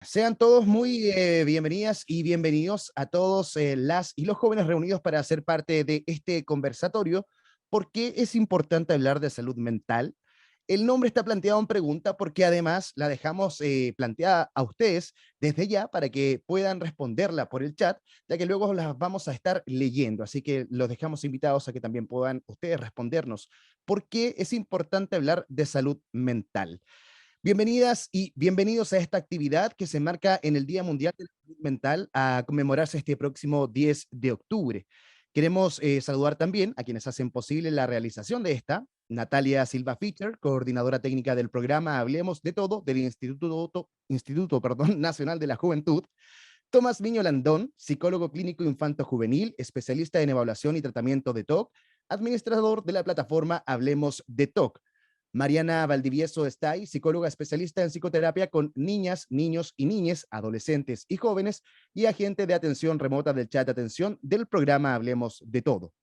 Sean todos muy bienvenidas y bienvenidos a todos las y los jóvenes reunidos para ser parte de este conversatorio. ¿Por qué es importante hablar de salud mental? El nombre está planteado en pregunta porque además la dejamos planteada a ustedes desde ya para que puedan responderla por el chat, ya que luego las vamos a estar leyendo. Así que los dejamos invitados a que también puedan ustedes respondernos por qué es importante hablar de salud mental. Bienvenidas y bienvenidos a esta actividad que se enmarca en el Día Mundial de la Salud Mental a conmemorarse este próximo 10 de octubre. Queremos saludar también a quienes hacen posible la realización de esta. Natalia Silva Fischer, coordinadora técnica del programa Hablemos de Todo del Instituto Nacional de la Juventud. Tomás Miño Landón, psicólogo clínico infanto-juvenil, especialista en evaluación y tratamiento de TOC, administrador de la plataforma Hablemos de TOC. Mariana Valdivieso Estay, psicóloga especialista en psicoterapia con niñas, niños y niñas, adolescentes y jóvenes, y agente de atención remota del chat de atención del programa Hablemos de Todo.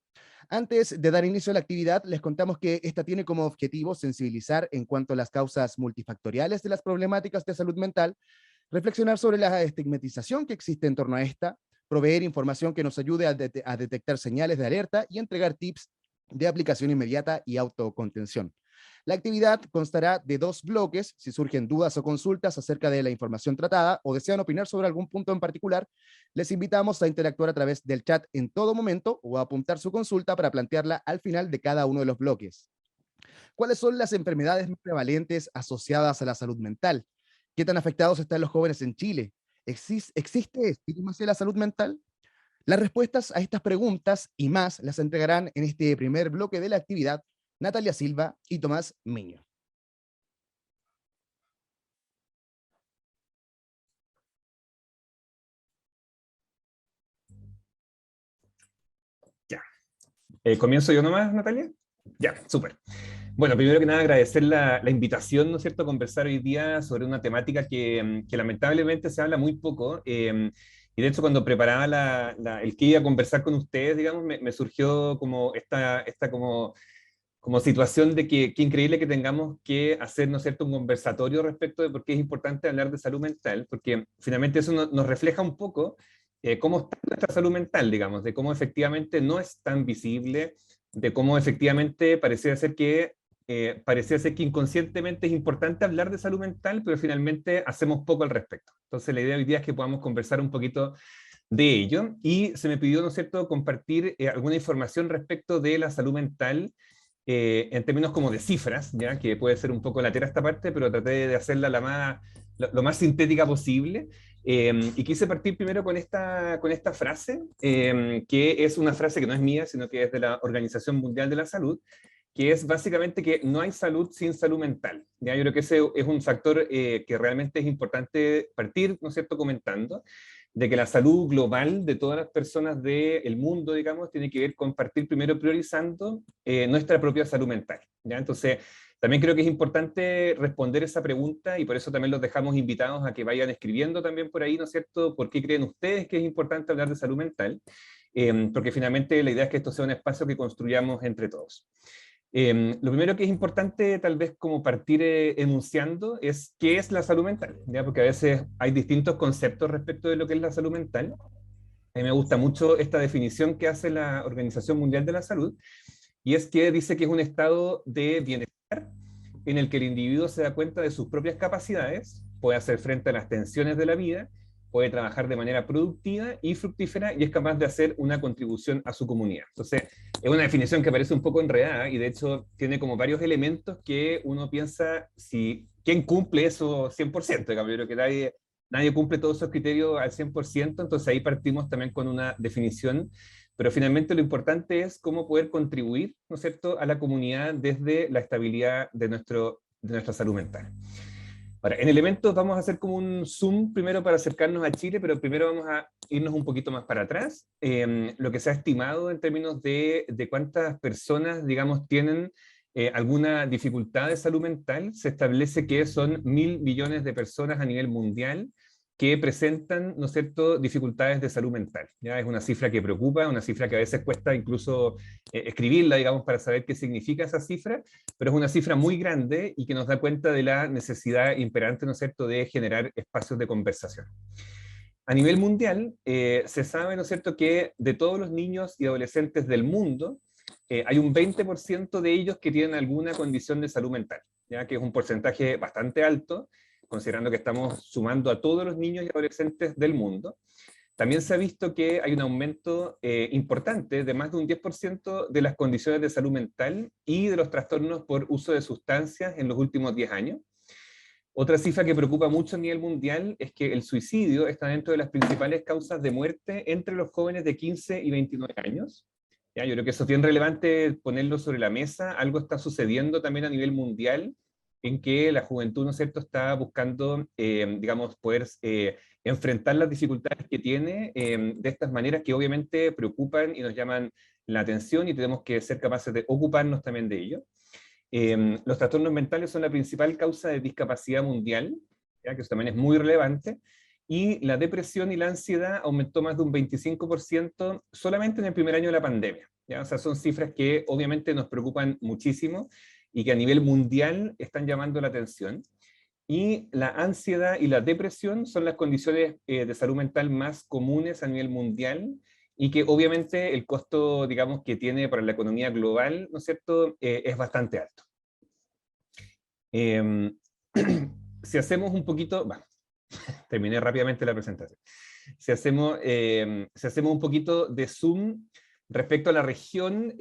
Antes de dar inicio a la actividad, les contamos que esta tiene como objetivo sensibilizar en cuanto a las causas multifactoriales de las problemáticas de salud mental, reflexionar sobre la estigmatización que existe en torno a esta, proveer información que nos ayude a detectar señales de alerta y entregar tips de aplicación inmediata y autocontención. La actividad constará de 2 bloques. Si surgen dudas o consultas acerca de la información tratada o desean opinar sobre algún punto en particular, les invitamos a interactuar a través del chat en todo momento o a apuntar su consulta para plantearla al final de cada uno de los bloques. ¿Cuáles son las enfermedades más prevalentes asociadas a la salud mental? ¿Qué tan afectados están los jóvenes en Chile? ¿Existe estigma hacia la salud mental? Las respuestas a estas preguntas y más las entregarán en este primer bloque de la actividad Natalia Silva y Tomás Miño. Ya. ¿Comienzo yo nomás, Natalia? Ya, súper. Bueno, primero que nada agradecer la invitación, ¿no es cierto?, a conversar hoy día sobre una temática que lamentablemente se habla muy poco. Y de hecho, cuando preparaba el que iba a conversar con ustedes, digamos, me surgió como esta como situación de que increíble que tengamos que hacer, ¿no es cierto?, un conversatorio respecto de por qué es importante hablar de salud mental, porque finalmente eso nos refleja un poco cómo está nuestra salud mental, digamos, de cómo efectivamente no es tan visible, de cómo efectivamente parecía ser que inconscientemente es importante hablar de salud mental, pero finalmente hacemos poco al respecto. Entonces la idea hoy día es que podamos conversar un poquito de ello, y se me pidió, ¿no es cierto?, compartir alguna información respecto de la salud mental en términos como de cifras, ¿ya? Que puede ser un poco latera esta parte, pero traté de hacerla lo más sintética posible. Y quise partir primero con esta frase, que es una frase que no es mía, sino que es de la Organización Mundial de la Salud, que es básicamente que no hay salud sin salud mental. ¿Ya? Yo creo que ese es un factor que realmente es importante partir, ¿no es cierto?, comentando, de que la salud global de todas las personas del mundo, digamos, tiene que ver con partir primero priorizando nuestra propia salud mental, ¿ya? Entonces, también creo que es importante responder esa pregunta, y por eso también los dejamos invitados a que vayan escribiendo también por ahí, ¿no es cierto?, ¿por qué creen ustedes que es importante hablar de salud mental? Porque finalmente la idea es que esto sea un espacio que construyamos entre todos. Lo primero que es importante tal vez como partir enunciando es qué es la salud mental, ¿ya? Porque a veces hay distintos conceptos respecto de lo que es la salud mental. A mí me gusta mucho esta definición que hace la Organización Mundial de la Salud, y es que dice que es un estado de bienestar en el que el individuo se da cuenta de sus propias capacidades, puede hacer frente a las tensiones de la vida, puede trabajar de manera productiva y fructífera, y es capaz de hacer una contribución a su comunidad. Entonces, es una definición que parece un poco enredada, y de hecho tiene como varios elementos que uno piensa quién cumple eso 100%. Yo creo que nadie cumple todos esos criterios al 100%, entonces ahí partimos también con una definición, pero finalmente lo importante es cómo poder contribuir, ¿no es cierto?, a la comunidad desde la estabilidad de nuestra salud mental. Ahora, en elementos vamos a hacer como un zoom primero para acercarnos a Chile, pero primero vamos a irnos un poquito más para atrás. Lo que se ha estimado en términos de cuántas personas, digamos, tienen alguna dificultad de salud mental, se establece que son 1.000 millones de personas a nivel mundial, que presentan, ¿no es cierto?, dificultades de salud mental. ¿Ya? Es una cifra que preocupa, una cifra que a veces cuesta incluso escribirla, digamos, para saber qué significa esa cifra, pero es una cifra muy grande y que nos da cuenta de la necesidad imperante, ¿no es cierto?, de generar espacios de conversación. A nivel mundial, se sabe, ¿no es cierto?, que de todos los niños y adolescentes del mundo, hay un 20% de ellos que tienen alguna condición de salud mental, ¿ya? Que es un porcentaje bastante alto, considerando que estamos sumando a todos los niños y adolescentes del mundo. También se ha visto que hay un aumento importante de más de un 10% de las condiciones de salud mental y de los trastornos por uso de sustancias en los últimos 10 años. Otra cifra que preocupa mucho a nivel mundial es que el suicidio está dentro de las principales causas de muerte entre los jóvenes de 15 y 29 años. ¿Ya? Yo creo que eso es bien relevante ponerlo sobre la mesa. Algo está sucediendo también a nivel mundial en que la juventud, ¿no es cierto?, está buscando, digamos, poder enfrentar las dificultades que tiene de estas maneras que obviamente preocupan y nos llaman la atención y tenemos que ser capaces de ocuparnos también de ello. Los trastornos mentales son la principal causa de discapacidad mundial, ¿ya? Que eso también es muy relevante, y la depresión y la ansiedad aumentó más de un 25% solamente en el primer año de la pandemia, ¿ya? O sea, son cifras que obviamente nos preocupan muchísimo y que a nivel mundial están llamando la atención. Y la ansiedad y la depresión son las condiciones de salud mental más comunes a nivel mundial, y que obviamente el costo, digamos, que tiene para la economía global, ¿no es cierto?, es bastante alto. Si hacemos un poquito, terminé rápidamente la presentación. Si hacemos un poquito de zoom respecto a la región,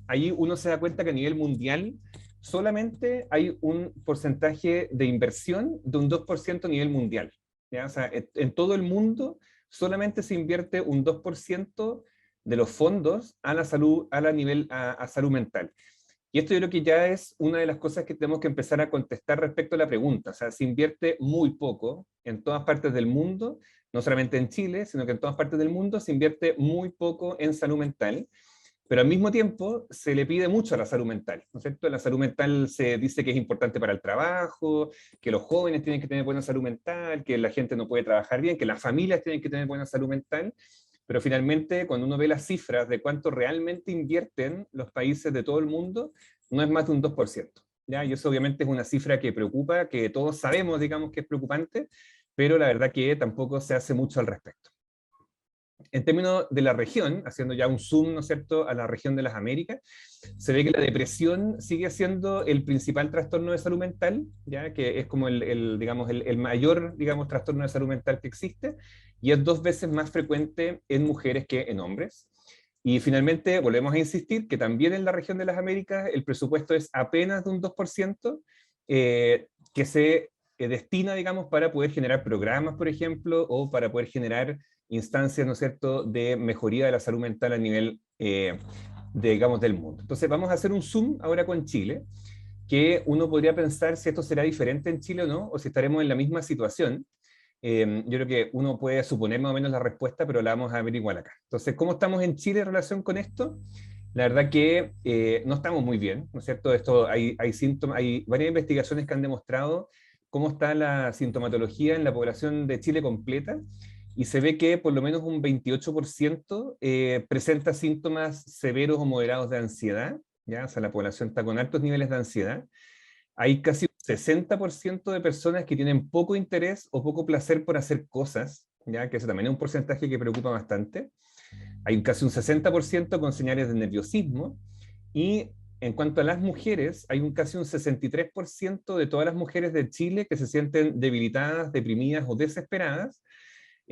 ahí uno se da cuenta que a nivel mundial solamente hay un porcentaje de inversión de un 2% a nivel mundial, ¿ya? O sea, en todo el mundo solamente se invierte un 2% de los fondos a la salud, a salud mental. Y esto yo creo que ya es una de las cosas que tenemos que empezar a contestar respecto a la pregunta. O sea, se invierte muy poco en todas partes del mundo, no solamente en Chile, sino que en todas partes del mundo se invierte muy poco en salud mental, pero al mismo tiempo se le pide mucho a la salud mental, ¿no es cierto? La salud mental se dice que es importante para el trabajo, que los jóvenes tienen que tener buena salud mental, que la gente no puede trabajar bien, que las familias tienen que tener buena salud mental, pero finalmente cuando uno ve las cifras de cuánto realmente invierten los países de todo el mundo, no es más de un 2%, ¿ya? Y eso obviamente es una cifra que preocupa, que todos sabemos, digamos, que es preocupante, pero la verdad que tampoco se hace mucho al respecto. En términos de la región, haciendo ya un zoom, ¿no es cierto?, a la región de las Américas, se ve que la depresión sigue siendo el principal trastorno de salud mental, ya que es como digamos, el mayor, digamos, trastorno de salud mental que existe, y es 2 veces más frecuente en mujeres que en hombres. Y finalmente, volvemos a insistir que también en la región de las Américas el presupuesto es apenas de un 2%, que se destina, digamos, para poder generar programas, por ejemplo, o para poder generar instancias, ¿no es cierto?, de mejoría de la salud mental a nivel, digamos, del mundo. Entonces vamos a hacer un zoom ahora con Chile, que uno podría pensar si esto será diferente en Chile o no, o si estaremos en la misma situación. Yo creo que uno puede suponer más o menos la respuesta, pero la vamos a averiguar acá. Entonces, ¿cómo estamos en Chile en relación con esto? La verdad que no estamos muy bien, ¿no es cierto? Hay síntomas, hay varias investigaciones que han demostrado cómo está la sintomatología en la población de Chile completa, y se ve que por lo menos un 28% presenta síntomas severos o moderados de ansiedad, ¿ya? O sea, la población está con altos niveles de ansiedad. Hay casi un 60% de personas que tienen poco interés o poco placer por hacer cosas, ¿ya? Que eso también es un porcentaje que preocupa bastante. Hay casi un 60% con señales de nerviosismo, y en cuanto a las mujeres, hay casi un 63% de todas las mujeres de Chile que se sienten debilitadas, deprimidas o desesperadas,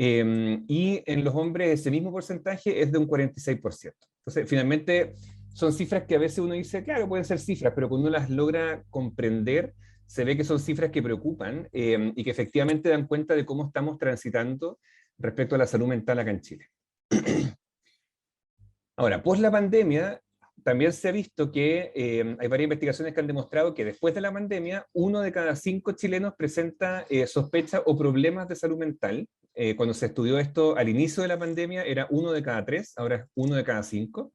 y en los hombres ese mismo porcentaje es de un 46%. Entonces, finalmente, son cifras que a veces uno dice, claro, pueden ser cifras, pero cuando uno las logra comprender, se ve que son cifras que preocupan y que efectivamente dan cuenta de cómo estamos transitando respecto a la salud mental acá en Chile. Ahora, post la pandemia, también se ha visto que hay varias investigaciones que han demostrado que después de la pandemia, 1 de cada 5 chilenos presenta sospecha o problemas de salud mental. Cuando se estudió esto al inicio de la pandemia era 1 de cada 3, ahora es 1 de cada 5.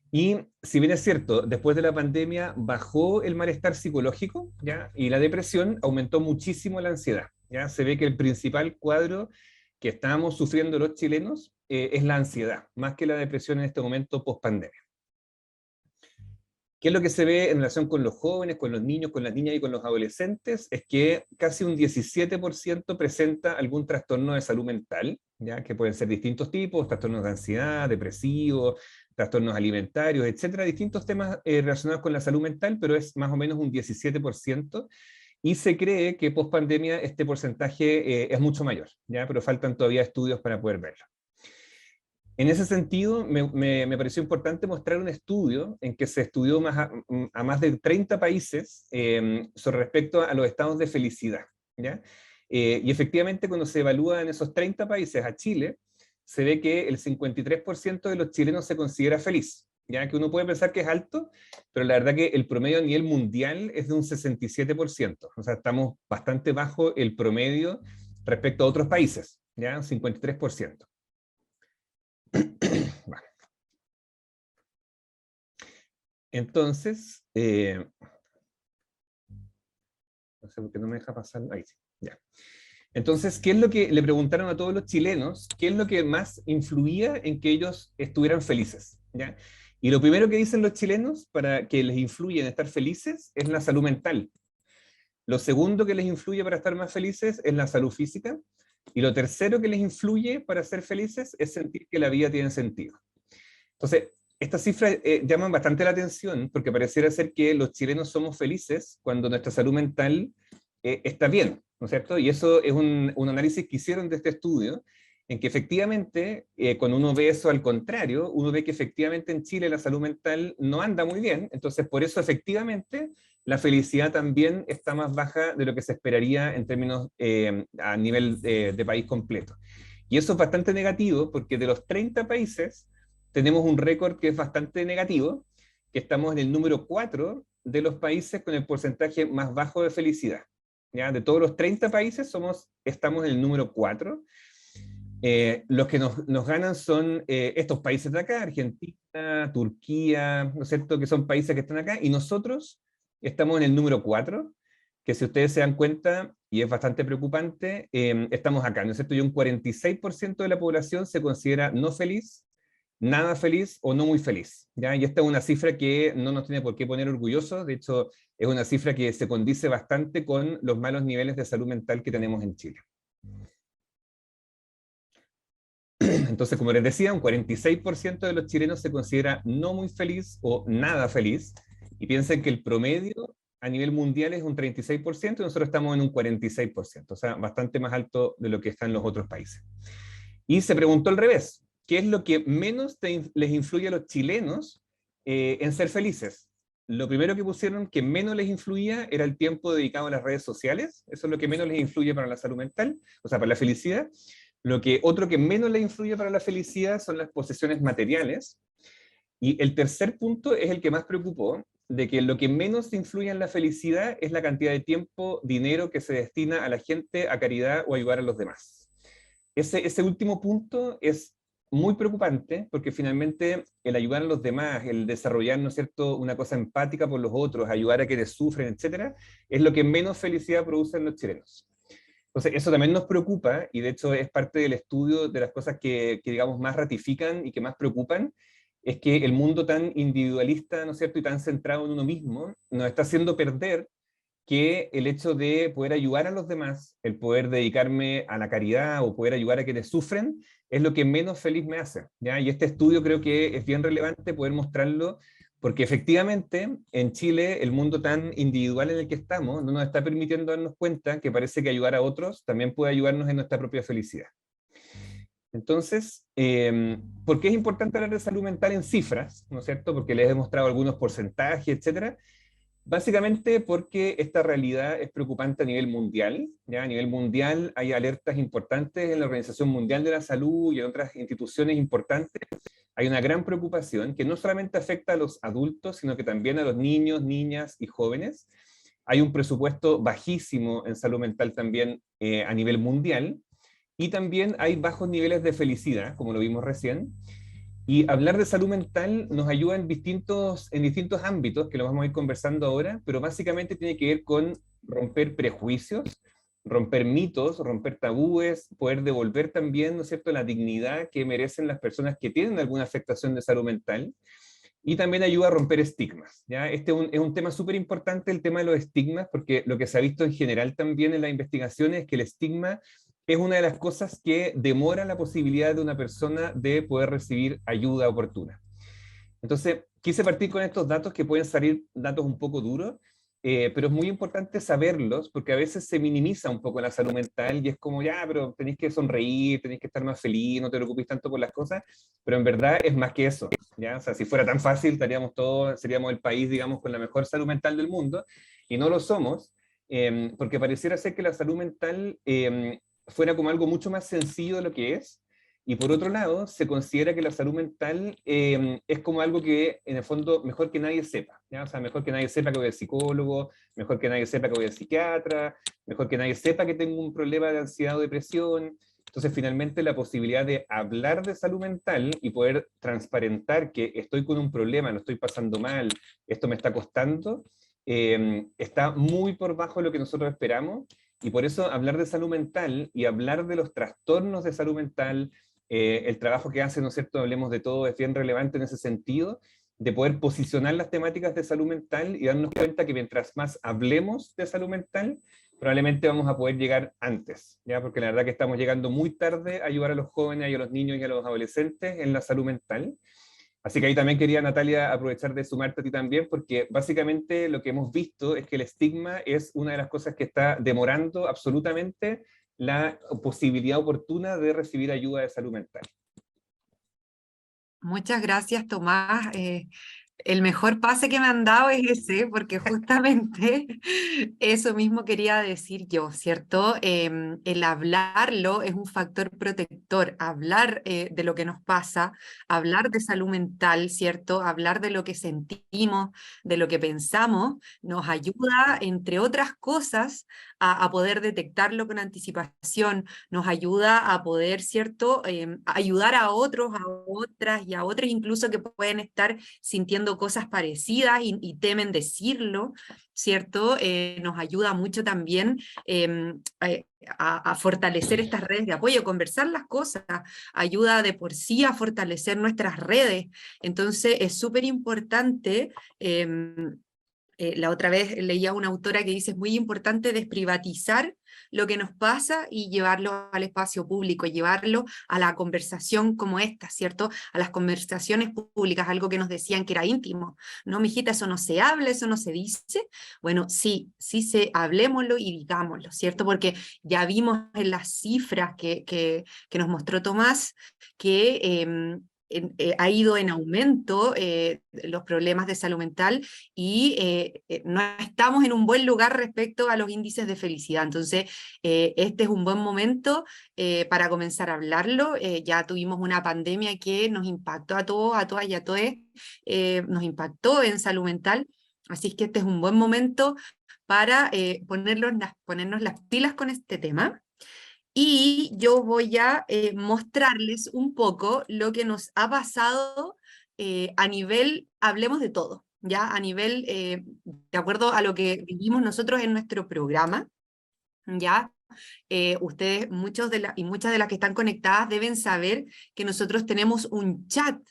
Y si bien es cierto, después de la pandemia bajó el malestar psicológico, ¿ya? Y la depresión, aumentó muchísimo la ansiedad. ¿ya? Se ve que el principal cuadro que estamos sufriendo los chilenos es la ansiedad, más que la depresión en este momento post-pandemia. ¿Qué es lo que se ve en relación con los jóvenes, con los niños, con las niñas y con los adolescentes? Es que casi un 17% presenta algún trastorno de salud mental, ¿ya? Que pueden ser distintos tipos, trastornos de ansiedad, depresivos, trastornos alimentarios, etcétera, distintos temas relacionados con la salud mental, pero es más o menos un 17%, y se cree que post pandemia este porcentaje es mucho mayor, ¿ya? Pero faltan todavía estudios para poder verlo. En ese sentido, me pareció importante mostrar un estudio en que se estudió a más de 30 países sobre respecto a los estados de felicidad, ¿ya? Y efectivamente, cuando se evalúa en esos 30 países a Chile, se ve que el 53% de los chilenos se considera feliz, ¿ya? Que uno puede pensar que es alto, pero la verdad que el promedio a nivel mundial es de un 67%, o sea, estamos bastante bajo el promedio respecto a otros países, ¿ya? Un 53%. Bueno. Entonces, no sé por qué no me deja pasar, ahí sí, ya. Entonces, ¿qué es lo que le preguntaron a todos los chilenos? ¿Qué es lo que más influía en que ellos estuvieran felices? ¿Ya? Y lo primero que dicen los chilenos para que les influya en estar felices es la salud mental. Lo segundo que les influye para estar más felices es la salud física. Y lo tercero que les influye para ser felices es sentir que la vida tiene sentido. Entonces, estas cifras llaman bastante la atención porque pareciera ser que los chilenos somos felices cuando nuestra salud mental está bien, ¿no es cierto? Y eso es un análisis que hicieron de este estudio, en que efectivamente, cuando uno ve eso al contrario, uno ve que efectivamente en Chile la salud mental no anda muy bien, entonces por eso efectivamente la felicidad también está más baja de lo que se esperaría en términos a nivel de país completo. Y eso es bastante negativo porque de los 30 países, tenemos un récord que es bastante negativo, que estamos en el número 4 de los países con el porcentaje más bajo de felicidad. ¿Ya? De todos los 30 países estamos en el número 4. Los que nos ganan son estos países de acá, Argentina, Turquía, ¿no es cierto?, que son países que están acá, y nosotros estamos en el número 4, que si ustedes se dan cuenta, y es bastante preocupante, estamos acá, ¿no es cierto?, y un 46% de la población se considera no feliz, nada feliz o no muy feliz, ¿ya? Y esta es una cifra que no nos tiene por qué poner orgullosos, de hecho es una cifra que se condice bastante con los malos niveles de salud mental que tenemos en Chile. Entonces, como les decía, un 46% de los chilenos se considera no muy feliz o nada feliz, y piensen que el promedio a nivel mundial es un 36% y nosotros estamos en un 46%, o sea, bastante más alto de lo que están los otros países. Y se preguntó al revés, ¿qué es lo que menos les influye a los chilenos en ser felices? Lo primero que pusieron que menos les influía era el tiempo dedicado a las redes sociales, eso es lo que menos les influye para la salud mental, o sea, para la felicidad. Otro que menos les influye para la felicidad son las posesiones materiales. Y el tercer punto es el que más preocupó, de que lo que menos influye en la felicidad es la cantidad de tiempo, dinero que se destina a la gente, a caridad o ayudar a los demás. Ese último punto es muy preocupante porque finalmente el ayudar a los demás, el desarrollar, ¿no es cierto?, una cosa empática por los otros, ayudar a quienes sufren, etcétera, es lo que menos felicidad produce en los chilenos. Entonces, eso también nos preocupa y de hecho es parte del estudio de las cosas que digamos, más ratifican y que más preocupan, es que el mundo tan individualista, ¿no es cierto?, y tan centrado en uno mismo, nos está haciendo perder que el hecho de poder ayudar a los demás, el poder dedicarme a la caridad o poder ayudar a quienes sufren, es lo que menos feliz me hace, ¿ya? Y este estudio creo que es bien relevante poder mostrarlo, porque efectivamente en Chile el mundo tan individual en el que estamos no nos está permitiendo darnos cuenta que parece que ayudar a otros también puede ayudarnos en nuestra propia felicidad. Entonces, ¿por qué es importante hablar de salud mental en cifras? ¿No es cierto? Porque les he mostrado algunos porcentajes, etcétera. Básicamente porque esta realidad es preocupante a nivel mundial, ¿ya? A nivel mundial hay alertas importantes en la Organización Mundial de la Salud y en otras instituciones importantes. Hay una gran preocupación que no solamente afecta a los adultos, sino que también a los niños, niñas y jóvenes. Hay un presupuesto bajísimo en salud mental también a nivel mundial, y también hay bajos niveles de felicidad, como lo vimos recién. Y hablar de salud mental nos ayuda en distintos ámbitos, que lo vamos a ir conversando ahora, pero básicamente tiene que ver con romper prejuicios, romper mitos, romper tabúes, poder devolver también, ¿no es cierto?, la dignidad que merecen las personas que tienen alguna afectación de salud mental, y también ayuda a romper estigmas, ¿ya? Este es un tema súper importante, el tema de los estigmas, porque lo que se ha visto en general también en las investigaciones es que el estigma es una de las cosas que demora la posibilidad de una persona de poder recibir ayuda oportuna. Entonces, quise partir con estos datos que pueden salir datos un poco duros, pero es muy importante saberlos, porque a veces se minimiza un poco la salud mental y es como, ya, pero tenéis que sonreír, tenéis que estar más feliz, no te preocupes tanto por las cosas, pero en verdad es más que eso, ¿ya? O sea, si fuera tan fácil, estaríamos todos, seríamos el país, digamos, con la mejor salud mental del mundo, y no lo somos, porque pareciera ser que la salud mental fuera como algo mucho más sencillo de lo que es. Y por otro lado, se considera que la salud mental es como algo que, en el fondo, mejor que nadie sepa, ¿ya? O sea, mejor que nadie sepa que voy al psicólogo, mejor que nadie sepa que voy al psiquiatra, mejor que nadie sepa que tengo un problema de ansiedad o depresión. Entonces, finalmente, la posibilidad de hablar de salud mental y poder transparentar que estoy con un problema, lo estoy pasando mal, esto me está costando, está muy por bajo de lo que nosotros esperamos. Y por eso hablar de salud mental y hablar de los trastornos de salud mental, el trabajo que hace, ¿no es cierto?, Hablemos de Todo, es bien relevante en ese sentido, de poder posicionar las temáticas de salud mental y darnos cuenta que mientras más hablemos de salud mental, probablemente vamos a poder llegar antes, ¿ya? Porque la verdad que estamos llegando muy tarde a ayudar a los jóvenes, y a los niños y a los adolescentes en la salud mental. Así que ahí también quería, Natalia, aprovechar de sumarte a ti también, porque básicamente lo que hemos visto es que el estigma es una de las cosas que está demorando absolutamente la posibilidad oportuna de recibir ayuda de salud mental. Muchas gracias, Tomás. El mejor pase que me han dado es ese, porque justamente eso mismo quería decir yo, ¿cierto? El hablarlo es un factor protector, hablar de lo que nos pasa, hablar de salud mental, ¿cierto? Hablar de lo que sentimos, de lo que pensamos, nos ayuda, entre otras cosas, a poder detectarlo con anticipación, nos ayuda a poder, ¿cierto? Ayudar a otros, a otras y a otros incluso que pueden estar sintiendo cosas parecidas y temen decirlo, ¿cierto? Nos ayuda mucho también a fortalecer estas redes de apoyo, conversar las cosas, ayuda de por sí a fortalecer nuestras redes. Entonces es súper importante. La otra vez leía una autora que dice: es muy importante desprivatizar lo que nos pasa y llevarlo al espacio público, llevarlo a la conversación como esta, ¿cierto? A las conversaciones públicas, algo que nos decían que era íntimo. No, mijita, eso no se habla, eso no se dice. Bueno, sí, hablémoslo y digámoslo, ¿cierto? Porque ya vimos en las cifras que nos mostró Tomás que ha ido en aumento los problemas de salud mental y no estamos en un buen lugar respecto a los índices de felicidad. Entonces, este es un buen momento para comenzar a hablarlo. Ya tuvimos una pandemia que nos impactó a todos, a todas y a todos, nos impactó en salud mental, así es que este es un buen momento para ponernos las pilas con este tema. Y yo voy a mostrarles un poco lo que nos ha pasado a nivel, hablemos de todo, ¿ya? A nivel, de acuerdo a lo que vivimos nosotros en nuestro programa, ¿ya? Ustedes, y muchas de las que están conectadas deben saber que nosotros tenemos un chat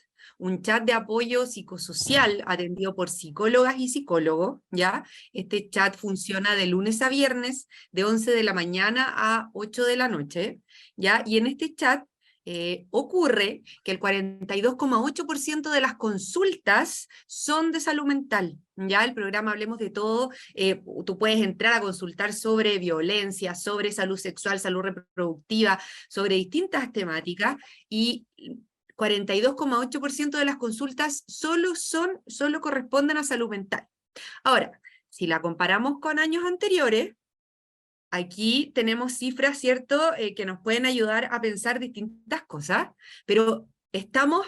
de apoyo psicosocial atendido por psicólogas y psicólogos, ¿ya? Este chat funciona de lunes a viernes, de 11 de la mañana a 8 de la noche, ¿ya? Y en este chat ocurre que el 42,8% de las consultas son de salud mental, ¿ya? El programa Hablemos de Todo, tú puedes entrar a consultar sobre violencia, sobre salud sexual, salud reproductiva, sobre distintas temáticas, y 42,8% de las consultas solo corresponden a salud mental. Ahora, si la comparamos con años anteriores, aquí tenemos cifras, ¿cierto?, que nos pueden ayudar a pensar distintas cosas, pero estamos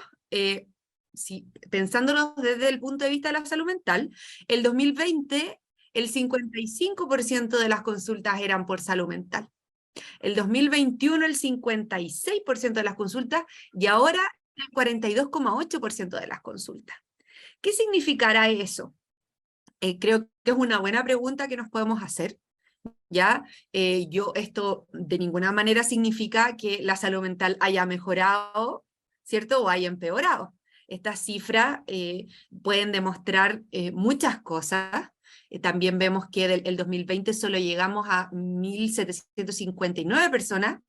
pensándonos desde el punto de vista de la salud mental. El 2020, el 55% de las consultas eran por salud mental. El 2021, el 56% de las consultas, y ahora el 42,8% de las consultas. ¿Qué significará eso? Creo que es una buena pregunta que nos podemos hacer, ¿ya? Esto de ninguna manera significa que la salud mental haya mejorado, ¿cierto? O haya empeorado. Estas cifras pueden demostrar muchas cosas. También vemos que el 2020 solo llegamos a 1.759 personas,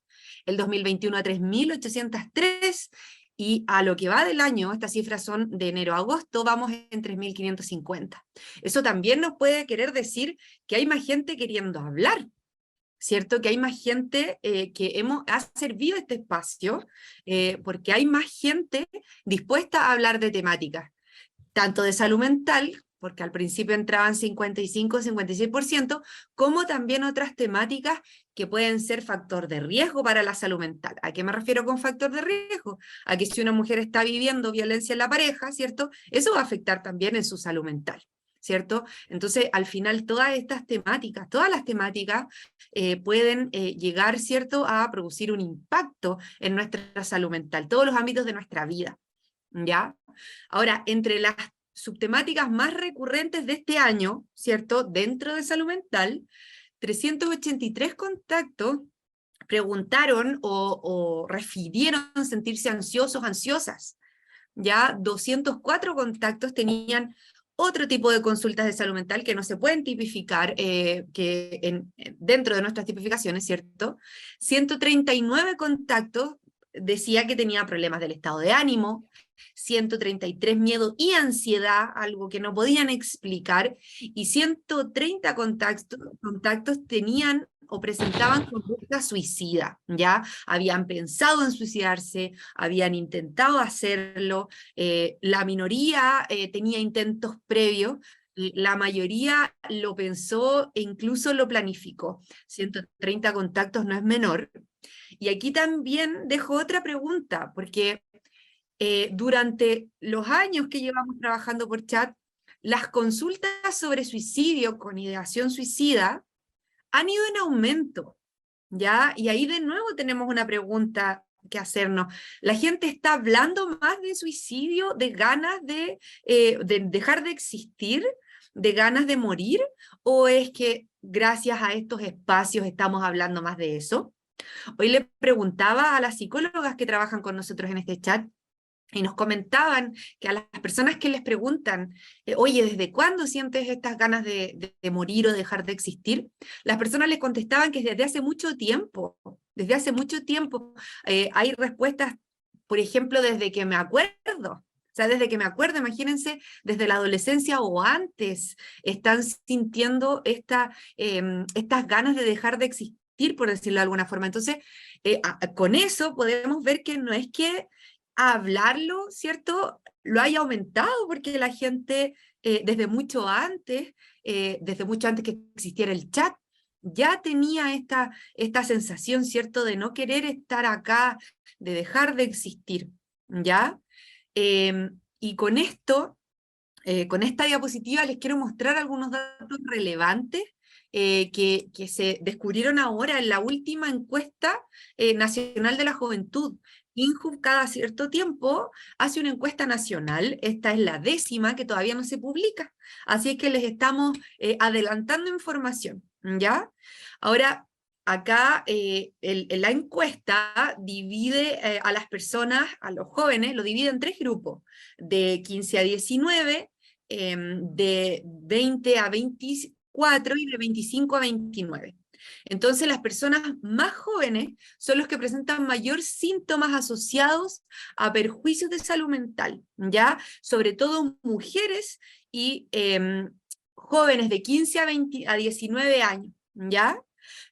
el 2021 a 3.803, y a lo que va del año, estas cifras son de enero a agosto, vamos en 3.550. Eso también nos puede querer decir que hay más gente queriendo hablar, ¿cierto? Que hay más gente ha servido este espacio, porque hay más gente dispuesta a hablar de temáticas, tanto de salud mental, porque al principio entraban 55-56%, como también otras temáticas que pueden ser factor de riesgo para la salud mental. ¿A qué me refiero con factor de riesgo? A que si una mujer está viviendo violencia en la pareja, ¿cierto? Eso va a afectar también en su salud mental, ¿cierto? Entonces, al final, todas estas temáticas, todas las temáticas pueden llegar, ¿cierto?, a producir un impacto en nuestra salud mental, todos los ámbitos de nuestra vida, ¿ya? Ahora, entre las subtemáticas más recurrentes de este año, ¿cierto?, dentro de salud mental, 383 contactos preguntaron o refirieron sentirse ansiosos, ansiosas. Ya 204 contactos tenían otro tipo de consultas de salud mental que no se pueden tipificar dentro de nuestras tipificaciones, ¿cierto? 139 contactos decía que tenía problemas del estado de ánimo, 133 miedo y ansiedad, algo que no podían explicar, y 130 contactos tenían o presentaban conducta suicida, ¿ya? Habían pensado en suicidarse, habían intentado hacerlo, la minoría tenía intentos previos, la mayoría lo pensó e incluso lo planificó. 130 contactos no es menor. Y aquí también dejo otra pregunta, porque durante los años que llevamos trabajando por chat, las consultas sobre suicidio con ideación suicida han ido en aumento, ¿ya? Y ahí de nuevo tenemos una pregunta que hacernos. ¿La gente está hablando más de suicidio, de ganas de dejar de existir, de ganas de morir? ¿O es que gracias a estos espacios estamos hablando más de eso? Hoy le preguntaba a las psicólogas que trabajan con nosotros en este chat, y nos comentaban que a las personas que les preguntan, oye, ¿desde cuándo sientes estas ganas de morir o dejar de existir? Las personas les contestaban que desde hace mucho tiempo, desde hace mucho tiempo. Hay respuestas, por ejemplo, desde que me acuerdo. O sea, desde que me acuerdo, imagínense, desde la adolescencia o antes, están sintiendo estas ganas de dejar de existir, por decirlo de alguna forma. Entonces, con eso podemos ver que no es que hablarlo, ¿cierto?, lo haya aumentado, porque la gente desde mucho antes que existiera el chat, ya tenía esta sensación, ¿cierto?, de no querer estar acá, de dejar de existir, ¿ya? Y con esto, con esta diapositiva les quiero mostrar algunos datos relevantes que se descubrieron ahora en la última encuesta nacional de la juventud. INJUV cada cierto tiempo hace una encuesta nacional, esta es la 10ª que todavía no se publica, así es que les estamos adelantando información, ¿ya? Ahora, acá la encuesta divide a las personas, a los jóvenes, lo divide en 3 grupos, de 15 a 19, de 20 a 24 y de 25 a 29. Entonces las personas más jóvenes son los que presentan mayor síntomas asociados a perjuicios de salud mental, ¿ya? Sobre todo mujeres y jóvenes de 15 a 19 años, ¿ya?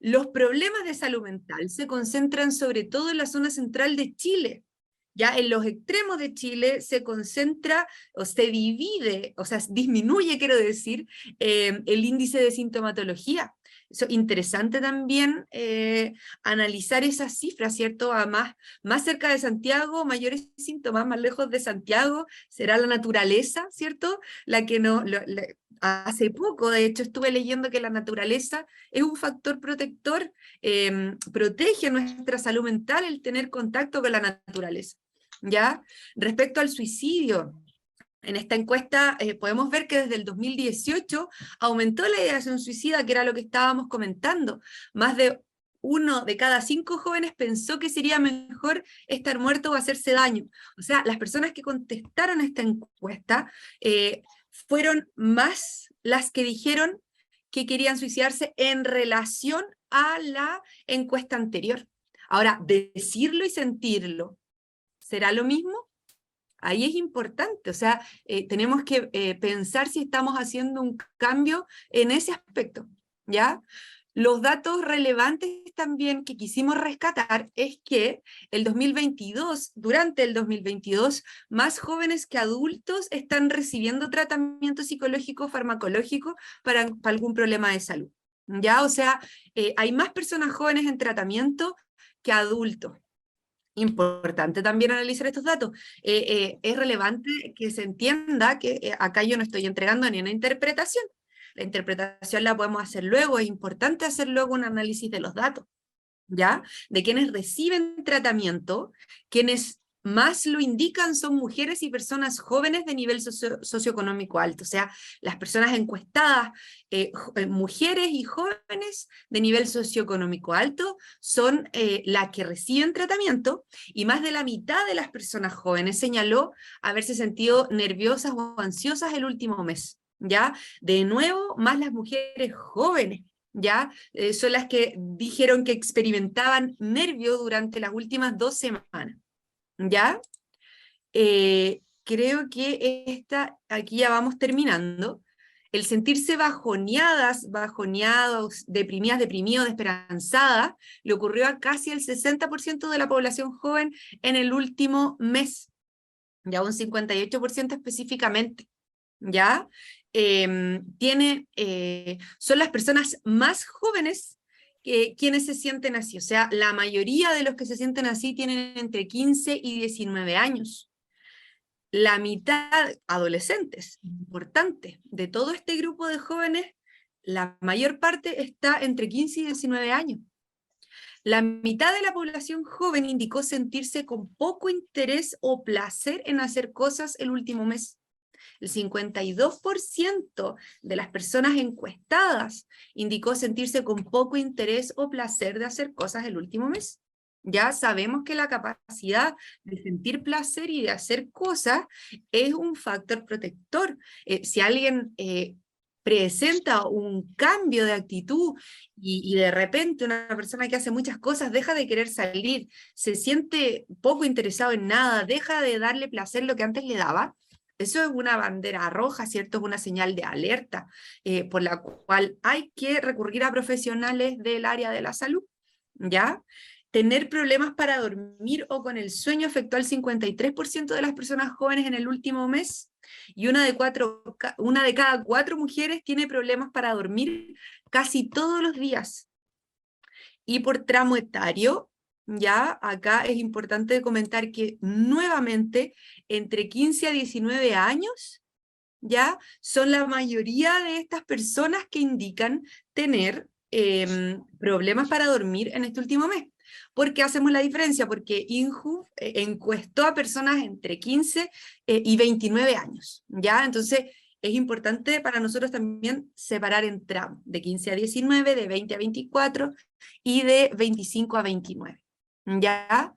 Los problemas de salud mental se concentran sobre todo en la zona central de Chile. Ya en los extremos de Chile se concentra o se divide, o sea, disminuye, quiero decir, el índice de sintomatología. Eso, interesante también analizar esas cifras, ¿cierto? Más cerca de Santiago, mayores síntomas, más lejos de Santiago, será la naturaleza, ¿cierto? La que hace poco, de hecho, estuve leyendo que la naturaleza es un factor protector, protege nuestra salud mental el tener contacto con la naturaleza, ¿ya? Respecto al suicidio, En esta encuesta podemos ver que desde el 2018 aumentó la ideación suicida, que era lo que estábamos comentando. Más de 1 de cada 5 jóvenes pensó que sería mejor estar muerto o hacerse daño. O sea, las personas que contestaron esta encuesta fueron más las que dijeron que querían suicidarse en relación a la encuesta anterior. Ahora, decirlo y sentirlo, ¿será lo mismo? Ahí es importante, o sea, tenemos que pensar si estamos haciendo un cambio en ese aspecto, ¿ya? Los datos relevantes también que quisimos rescatar es que durante el 2022, más jóvenes que adultos están recibiendo tratamiento psicológico farmacológico para algún problema de salud, ¿ya? O sea, hay más personas jóvenes en tratamiento que adultos. Importante también analizar estos datos. Es relevante que se entienda que acá yo no estoy entregando ni una interpretación. La interpretación la podemos hacer luego, es importante hacer luego un análisis de los datos, ¿ya? De quienes reciben tratamiento, quienes más lo indican son mujeres y personas jóvenes de nivel socioeconómico alto, o sea, las personas encuestadas, mujeres y jóvenes de nivel socioeconómico alto, son las que reciben tratamiento, y más de la mitad de las personas jóvenes señaló haberse sentido nerviosas o ansiosas el último mes, ¿ya? De nuevo, más las mujeres jóvenes, ¿ya? Son las que dijeron que experimentaban nervio durante las últimas 2 semanas, ¿ya? Creo que aquí ya vamos terminando. El sentirse bajoneadas, bajoneados, deprimidas, deprimidos, desesperanzadas, le ocurrió a casi el 60% de la población joven en el último mes, ya un 58% específicamente, ¿ya? Son las personas más jóvenes quienes se sienten así, o sea, la mayoría de los que se sienten así tienen entre 15 y 19 años. La mitad adolescentes, importante, de todo este grupo de jóvenes, la mayor parte está entre 15 y 19 años. La mitad de la población joven indicó sentirse con poco interés o placer en hacer cosas el último mes. El 52% de las personas encuestadas indicó sentirse con poco interés o placer de hacer cosas el último mes. Ya sabemos que la capacidad de sentir placer y de hacer cosas es un factor protector. Si alguien presenta un cambio de actitud y de repente una persona que hace muchas cosas deja de querer salir, se siente poco interesado en nada, deja de darle placer lo que antes le daba, eso es una bandera roja, ¿cierto? Es una señal de alerta por la cual hay que recurrir a profesionales del área de la salud, ¿ya? Tener problemas para dormir o con el sueño afectó al 53% de las personas jóvenes en el último mes, y una de cada 4 mujeres tiene problemas para dormir casi todos los días. Y por tramo etario, ya acá es importante comentar que nuevamente entre 15 a 19 años, ya son la mayoría de estas personas que indican tener problemas para dormir en este último mes. ¿Por qué hacemos la diferencia? Porque INJU encuestó a personas entre 15 y 29 años, ¿ya? Entonces es importante para nosotros también separar en tramos, de 15 a 19, de 20 a 24 y de 25 a 29, ¿ya?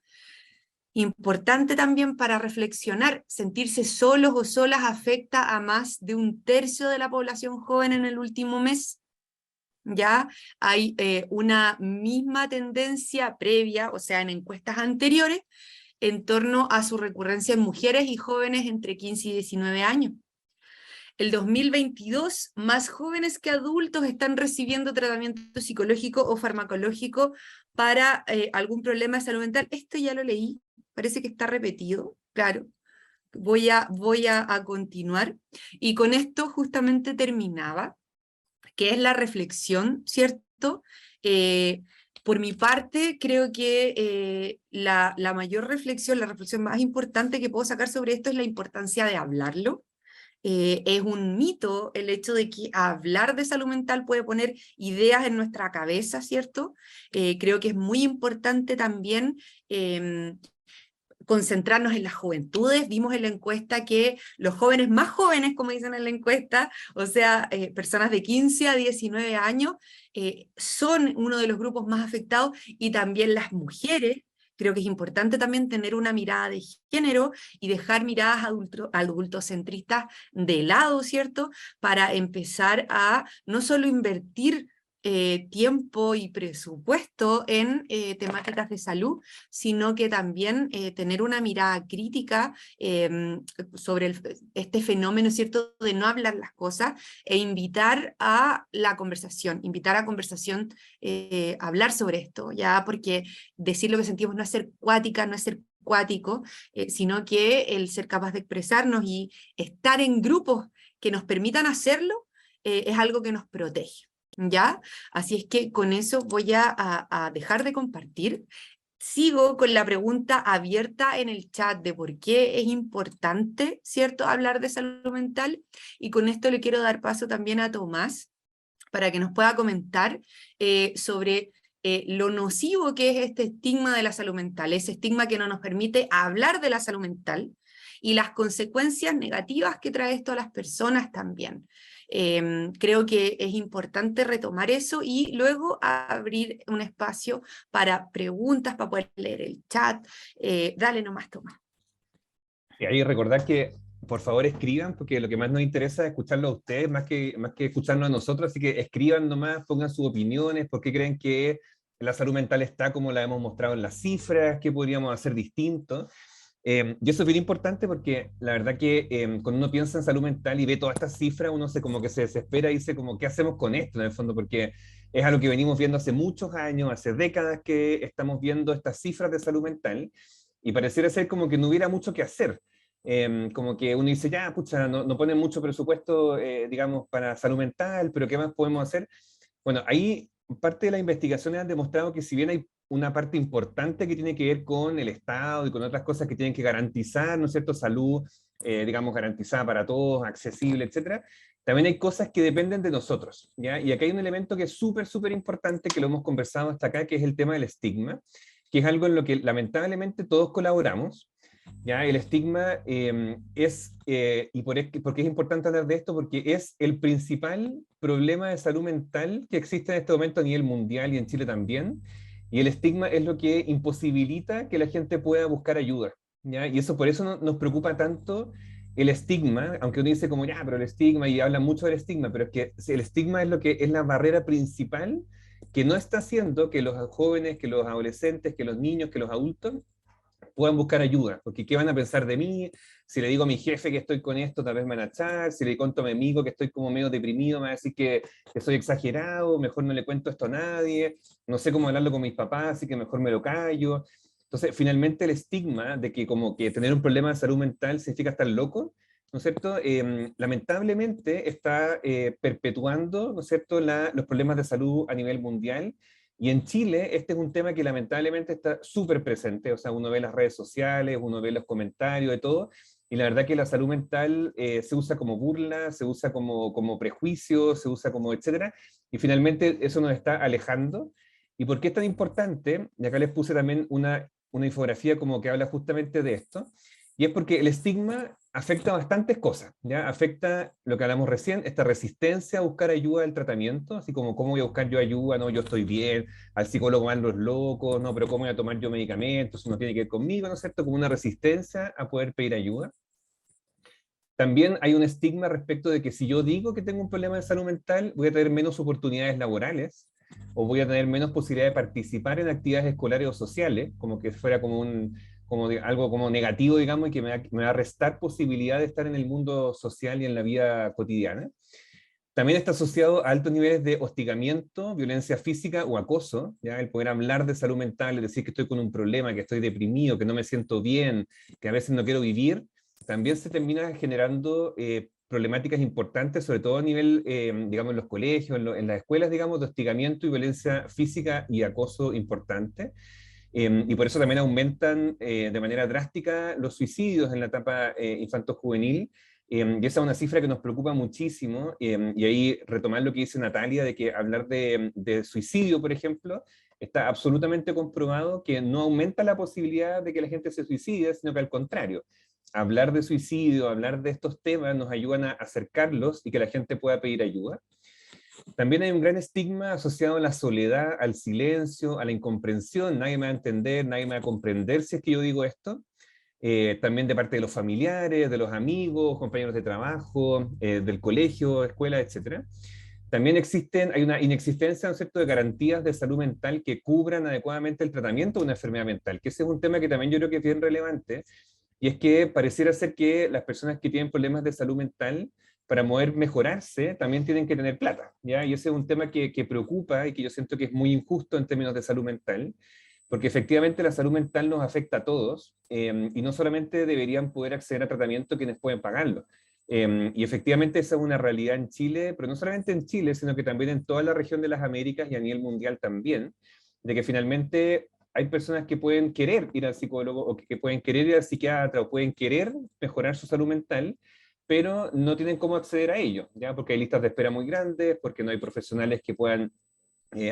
Importante también para reflexionar, sentirse solos o solas afecta a más de 1/3 de la población joven en el último mes. Ya hay una misma tendencia previa, o sea, en encuestas anteriores, en torno a su recurrencia en mujeres y jóvenes entre 15 y 19 años. El 2022, más jóvenes que adultos están recibiendo tratamiento psicológico o farmacológico para algún problema de salud mental. Esto ya lo leí, parece que está repetido, claro. Voy a continuar, y con esto justamente terminaba, que es la reflexión, ¿cierto? Por mi parte, creo que la mayor reflexión, la reflexión más importante que puedo sacar sobre esto es la importancia de hablarlo. Es un mito el hecho de que hablar de salud mental puede poner ideas en nuestra cabeza, ¿cierto? Creo que es muy importante también concentrarnos en las juventudes. Vimos en la encuesta que los jóvenes más jóvenes, como dicen en la encuesta, o sea, personas de 15 a 19 años, son uno de los grupos más afectados, y también las mujeres. Creo que es importante también tener una mirada de género y dejar miradas adultocentristas de lado, ¿cierto? Para empezar a no solo invertir tiempo y presupuesto en temáticas de salud, sino que también tener una mirada crítica sobre este fenómeno, ¿cierto?, de no hablar las cosas, e invitar a la conversación, hablar sobre esto, ya, porque decir lo que sentimos no es ser cuática, no es ser cuático, sino que el ser capaz de expresarnos y estar en grupos que nos permitan hacerlo es algo que nos protege. ¿Ya? Así es que con eso voy a dejar de compartir. Sigo con la pregunta abierta en el chat de por qué es importante, ¿cierto?, hablar de salud mental, y con esto le quiero dar paso también a Tomás para que nos pueda comentar sobre lo nocivo que es este estigma de la salud mental, ese estigma que no nos permite hablar de la salud mental y las consecuencias negativas que trae esto a las personas también. Creo que es importante retomar eso y luego abrir un espacio para preguntas, para poder leer el chat. Dale nomás, Tomás. Y ahí recordar que, por favor, escriban, porque lo que más nos interesa es escucharlo a ustedes, más que escucharnos a nosotros, así que escriban nomás, pongan sus opiniones, por qué creen que la salud mental está como la hemos mostrado en las cifras, qué podríamos hacer distinto. Y eso es bien importante porque la verdad que cuando uno piensa en salud mental y ve todas estas cifras, uno como que se desespera y dice como, ¿qué hacemos con esto en el fondo? Porque es algo que venimos viendo hace muchos años, hace décadas que estamos viendo estas cifras de salud mental, y pareciera ser como que no hubiera mucho que hacer. Como que uno dice, ya, pucha, no ponen mucho presupuesto, digamos, para salud mental, pero ¿qué más podemos hacer? Bueno, ahí parte de las investigaciones han demostrado que si bien hay una parte importante que tiene que ver con el Estado y con otras cosas que tienen que garantizar, ¿no es cierto?, salud, digamos, garantizada para todos, accesible, etcétera, también hay cosas que dependen de nosotros, ¿ya? Y acá hay un elemento que es súper, súper importante, que lo hemos conversado hasta acá, que es el tema del estigma, que es algo en lo que lamentablemente todos colaboramos. ¿Ya? El estigma y por qué es importante hablar de esto, porque es el principal problema de salud mental que existe en este momento a nivel mundial y en Chile también, y el estigma es lo que imposibilita que la gente pueda buscar ayuda, ¿ya? Y eso por eso nos preocupa tanto el estigma, aunque uno dice como, ya, pero el estigma, y habla mucho del estigma, pero es que el estigma es lo que es la barrera principal que no está haciendo que los jóvenes, que los adolescentes, que los niños, que los adultos puedan buscar ayuda, porque ¿qué van a pensar de mí? Si le digo a mi jefe que estoy con esto, tal vez me van a echar. Si le cuento a mi amigo que estoy como medio deprimido, me va a decir que soy exagerado, mejor no le cuento esto a nadie, no sé cómo hablarlo con mis papás, así que mejor me lo callo. Entonces, finalmente el estigma de que como que tener un problema de salud mental significa estar loco, ¿no es cierto? Lamentablemente está perpetuando, ¿no es cierto?, los problemas de salud a nivel mundial. Y en Chile, este es un tema que lamentablemente está súper presente, o sea, uno ve las redes sociales, uno ve los comentarios de todo, y la verdad que la salud mental se usa como burla, se usa como prejuicio, se usa como etcétera, y finalmente eso nos está alejando. ¿Y por qué es tan importante? Y acá les puse también una infografía como que habla justamente de esto, y es porque el estigma afecta bastantes cosas, ¿ya? Afecta lo que hablamos recién, esta resistencia a buscar ayuda del tratamiento, así como, ¿cómo voy a buscar yo ayuda? No, yo estoy bien, al psicólogo van los locos, no, pero ¿cómo voy a tomar yo medicamentos? No tiene que ver conmigo, ¿no es cierto? Como una resistencia a poder pedir ayuda. También hay un estigma respecto de que si yo digo que tengo un problema de salud mental, voy a tener menos oportunidades laborales, o voy a tener menos posibilidad de participar en actividades escolares o sociales, como que fuera como algo como negativo, digamos, y que me va a restar posibilidad de estar en el mundo social y en la vida cotidiana. También está asociado a altos niveles de hostigamiento, violencia física o acoso, ¿ya? El poder hablar de salud mental, es decir, que estoy con un problema, que estoy deprimido, que no me siento bien, que a veces no quiero vivir, también se termina generando problemáticas importantes, sobre todo a nivel, digamos, en los colegios, en las escuelas, digamos, de hostigamiento y violencia física y acoso importante. Y por eso también aumentan de manera drástica los suicidios en la etapa infanto-juvenil, y esa es una cifra que nos preocupa muchísimo, y ahí retomar lo que dice Natalia, de que hablar de suicidio, por ejemplo, está absolutamente comprobado que no aumenta la posibilidad de que la gente se suicide, sino que al contrario, hablar de suicidio, hablar de estos temas nos ayudan a acercarlos y que la gente pueda pedir ayuda. También hay un gran estigma asociado a la soledad, al silencio, a la incomprensión. Nadie me va a entender, nadie me va a comprender si es que yo digo esto. También de parte de los familiares, de los amigos, compañeros de trabajo, del colegio, escuela, etc. También hay una inexistencia, ¿no es cierto?, de garantías de salud mental que cubran adecuadamente el tratamiento de una enfermedad mental, que ese es un tema que también yo creo que es bien relevante, y es que pareciera ser que las personas que tienen problemas de salud mental, para poder mejorarse, también tienen que tener plata, ¿ya? Y ese es un tema que preocupa y que yo siento que es muy injusto en términos de salud mental, porque efectivamente la salud mental nos afecta a todos, y no solamente deberían poder acceder a tratamiento quienes pueden pagarlo. Y efectivamente esa es una realidad en Chile, pero no solamente en Chile, sino que también en toda la región de las Américas y a nivel mundial también, de que finalmente hay personas que pueden querer ir al psicólogo o que pueden querer ir al psiquiatra o pueden querer mejorar su salud mental, pero no tienen cómo acceder a ello, ¿ya? Porque hay listas de espera muy grandes, porque no hay profesionales que puedan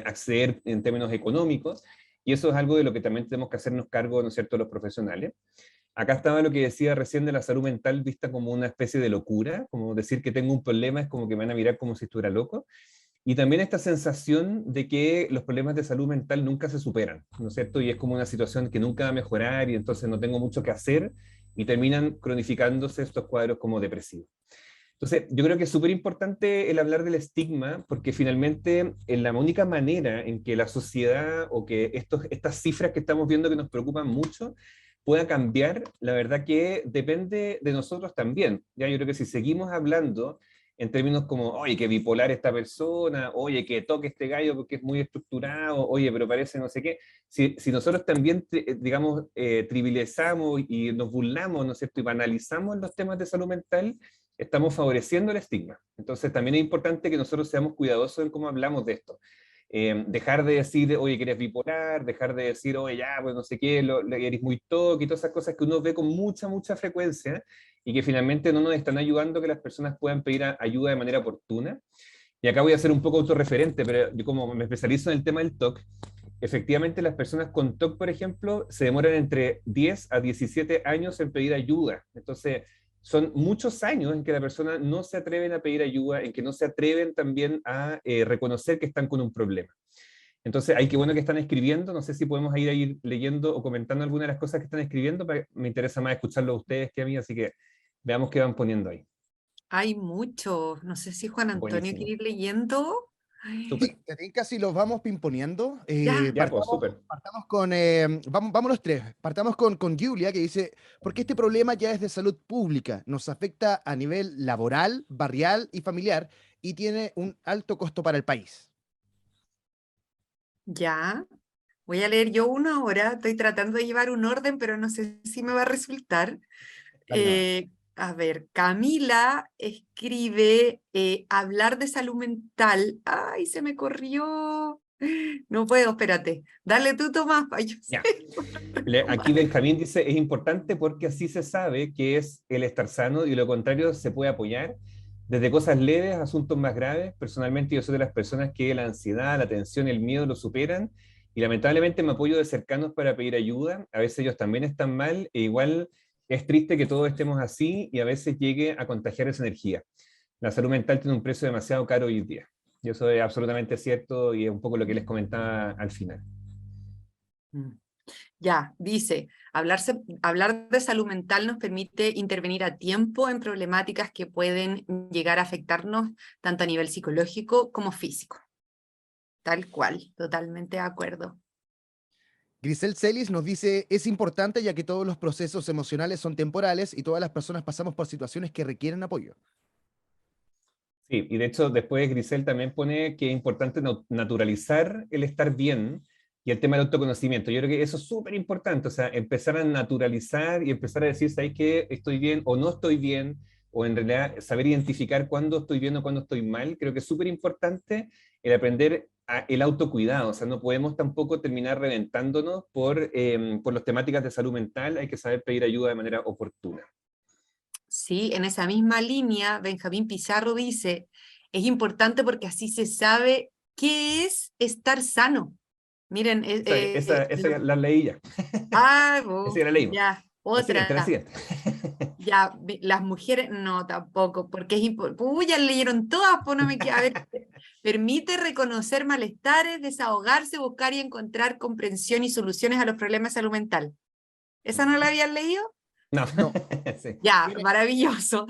acceder en términos económicos, y eso es algo de lo que también tenemos que hacernos cargo, ¿no es cierto?, los profesionales. Acá estaba lo que decía recién de la salud mental vista como una especie de locura, como decir que tengo un problema es como que me van a mirar como si estuviera loco, y también esta sensación de que los problemas de salud mental nunca se superan, ¿no es cierto? Y es como una situación que nunca va a mejorar y entonces no tengo mucho que hacer y terminan cronificándose estos cuadros como depresivos. Entonces, yo creo que es súper importante el hablar del estigma, porque finalmente la única manera en que la sociedad o que estas cifras que estamos viendo que nos preocupan mucho pueda cambiar, la verdad que depende de nosotros también. Ya, yo creo que si seguimos hablando en términos como, oye, que bipolar esta persona, oye, que toque este gallo porque es muy estructurado, oye, pero parece no sé qué, si nosotros también, digamos, trivializamos y nos burlamos, ¿no es cierto?, y banalizamos los temas de salud mental, estamos favoreciendo el estigma. Entonces también es importante que nosotros seamos cuidadosos en cómo hablamos de esto. Dejar de decir, oye, que eres bipolar, dejar de decir, oye, ya, pues no sé qué, eres muy toque, y todas esas cosas que uno ve con mucha, mucha frecuencia y que finalmente no nos están ayudando a que las personas puedan pedir ayuda de manera oportuna. Y acá voy a ser un poco autorreferente, pero yo como me especializo en el tema del TOC, efectivamente las personas con TOC, por ejemplo, se demoran entre 10 a 17 años en pedir ayuda. Entonces, son muchos años en que la persona no se atreven a pedir ayuda, en que no se atreven también a reconocer que están con un problema. Entonces, hay que bueno que están escribiendo, no sé si podemos ir leyendo o comentando algunas de las cosas que están escribiendo, me interesa más escucharlo a ustedes que a mí, así que veamos qué van poniendo ahí. Hay mucho. No sé si Juan Antonio quiere Buenísimo. ir leyendo. Ay, Súper. Sí, te tinca si los vamos pimponeando. ya. Ya, pues, súper. Partamos con, vamos los tres. Partamos con Julia, que dice, porque este problema ya es de salud pública, nos afecta a nivel laboral, barrial y familiar, y tiene un alto costo para el país. Ya. Voy a leer yo uno ahora. Estoy tratando de llevar un orden, pero no sé si me va a resultar. Dale nomás. A ver, Camila escribe hablar de salud mental. Ay, se me corrió. No puedo, espérate. Dale tú, Tomás, para yo Ya. sé. Aquí Benjamín dice, es importante porque así se sabe que es el estar sano y lo contrario se puede apoyar desde cosas leves a asuntos más graves. Personalmente yo soy de las personas que la ansiedad, la tensión, el miedo lo superan y lamentablemente me apoyo de cercanos para pedir ayuda. A veces ellos también están mal e igual es triste que todos estemos así y a veces llegue a contagiar esa energía. La salud mental tiene un precio demasiado caro hoy en día. Y eso es absolutamente cierto y es un poco lo que les comentaba al final. Mm. Ya, dice, hablar de salud mental nos permite intervenir a tiempo en problemáticas que pueden llegar a afectarnos tanto a nivel psicológico como físico. Tal cual, totalmente de acuerdo. Grisel Celis nos dice, es importante ya que todos los procesos emocionales son temporales y todas las personas pasamos por situaciones que requieren apoyo. Sí, y de hecho después Grisel también pone que es importante naturalizar el estar bien y el tema del autoconocimiento. Yo creo que eso es súper importante, o sea, empezar a naturalizar y empezar a decir, ¿sabes qué? Estoy bien o no estoy bien, o en realidad saber identificar cuándo estoy bien o cuándo estoy mal. Creo que es súper importante el aprender el autocuidado, o sea, no podemos tampoco terminar reventándonos por las temáticas de salud mental, hay que saber pedir ayuda de manera oportuna. Sí, en esa misma línea, Benjamín Pizarro dice, es importante porque así se sabe qué es estar sano. Miren, Esa la leí ya. Esa ya la leímos. ya, La siguiente, la otra. siguiente. Ya, las mujeres, no, tampoco, porque es importante. Uy, ya leyeron todas, pues no me queda. A ver, permite reconocer malestares, desahogarse, buscar y encontrar comprensión y soluciones a los problemas de salud mental. ¿Esa no la habían leído? No. No. Sí. Ya, maravilloso.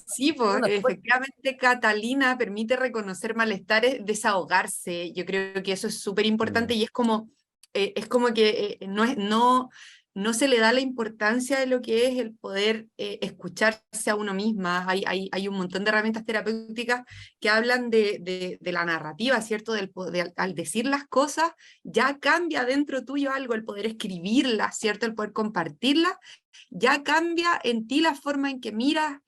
Sí, pues Una- efectivamente Catalina permite reconocer malestares, desahogarse. Yo creo que eso es súper importante y es como que no se le da la importancia de lo que es el poder escucharse a uno misma. Hay un montón de herramientas terapéuticas que hablan de la narrativa, ¿cierto? Al decir las cosas, ya cambia dentro tuyo algo, el poder escribirlas, ¿cierto? El poder compartirlas ya cambia en ti la forma en que miras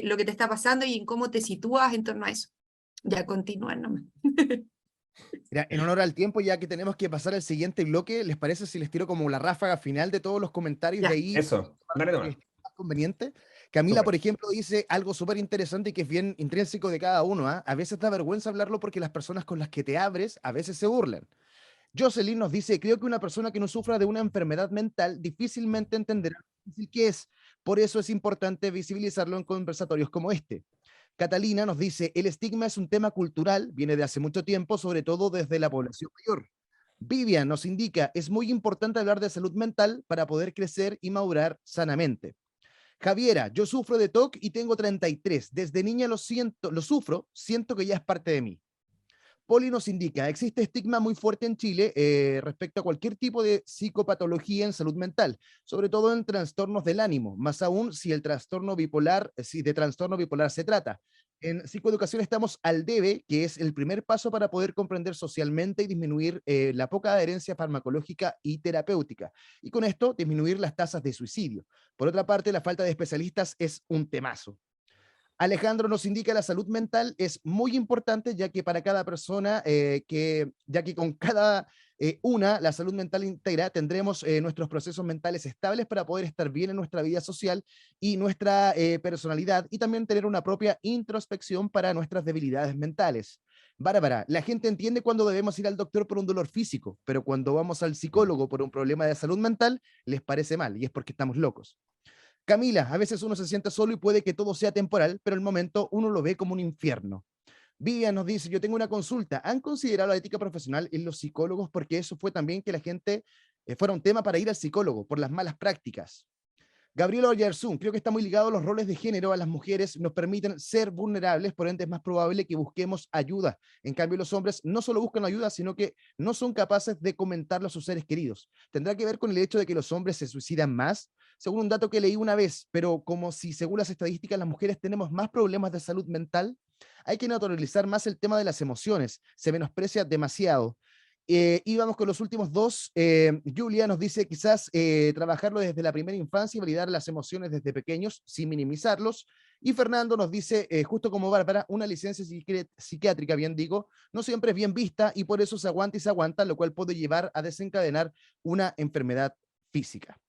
lo que te está pasando y en cómo te sitúas en torno a eso. Ya continúan nomás. Mira, en honor al tiempo, ya que tenemos que pasar al siguiente bloque, ¿les parece si les tiro como la ráfaga final de todos los comentarios de Ya. ahí? Eso, dale Que nomás. les esté más conveniente. Camila, Súper. por ejemplo, dice algo súper interesante y que es bien intrínseco de cada uno. ¿Ah? A veces da vergüenza hablarlo porque las personas con las que te abres a veces se burlan. Jocelyn nos dice, creo que una persona que no sufra de una enfermedad mental difícilmente entenderá lo difícil que es. Por eso es importante visibilizarlo en conversatorios como este. Catalina nos dice, el estigma es un tema cultural, viene de hace mucho tiempo, sobre todo desde la población mayor. Vivian nos indica, es muy importante hablar de salud mental para poder crecer y madurar sanamente. Javiera, yo sufro de TOC y tengo 33. Desde niña lo siento, lo sufro, siento que ya es parte de mí. Poli nos indica, existe estigma muy fuerte en Chile respecto a cualquier tipo de psicopatología en salud mental, sobre todo en trastornos del ánimo, más aún si el trastorno bipolar, si de trastorno bipolar se trata. En psicoeducación estamos al debe, que es el primer paso para poder comprender socialmente y disminuir la poca adherencia farmacológica y terapéutica, y con esto disminuir las tasas de suicidio. Por otra parte, la falta de especialistas es un temazo. Alejandro nos indica la salud mental es muy importante, ya que para cada persona, ya que con cada la salud mental íntegra, tendremos nuestros procesos mentales estables para poder estar bien en nuestra vida social y nuestra personalidad, y también tener una propia introspección para nuestras debilidades mentales. Bárbara, la gente entiende cuando debemos ir al doctor por un dolor físico, pero cuando vamos al psicólogo por un problema de salud mental, les parece mal, y es porque estamos locos. Camila, a veces uno se siente solo y puede que todo sea temporal, pero el momento uno lo ve como un infierno. Vivian nos dice, yo tengo una consulta. ¿Han considerado la ética profesional en los psicólogos? Porque eso fue también que la gente fuera un tema para ir al psicólogo, por las malas prácticas. Gabriela Oyarzún, creo que está muy ligado a los roles de género, a las mujeres nos permiten ser vulnerables, por ende es más probable que busquemos ayuda. En cambio, los hombres no solo buscan ayuda, sino que no son capaces de comentarlo a sus seres queridos. ¿Tendrá que ver con el hecho de que los hombres se suicidan más? Según un dato que leí una vez, pero como si según las estadísticas las mujeres tenemos más problemas de salud mental, hay que naturalizar más el tema de las emociones, se menosprecia demasiado. Y vamos con los últimos dos. Julia nos dice quizás trabajarlo desde la primera infancia y validar las emociones desde pequeños sin minimizarlos. Y Fernando nos dice, justo como Bárbara, una licencia psiquiátrica, bien digo, no siempre es bien vista y por eso se aguanta y se aguanta, lo cual puede llevar a desencadenar una enfermedad física.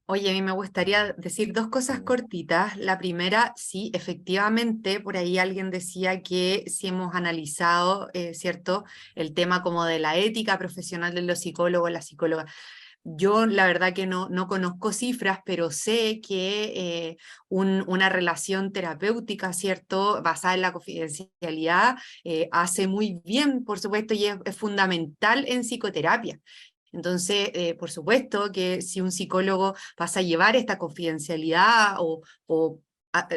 Oye, a mí me gustaría decir dos cosas cortitas. La primera, sí, efectivamente, por ahí alguien decía que si hemos analizado, ¿cierto?, el tema como de la ética profesional de los psicólogos, la psicóloga. Yo la verdad que no conozco cifras, pero sé que una relación terapéutica, ¿cierto?, basada en la confidencialidad, hace muy bien, por supuesto, y es fundamental en psicoterapia. Entonces, por supuesto que si un psicólogo pasa a llevar esta confidencialidad o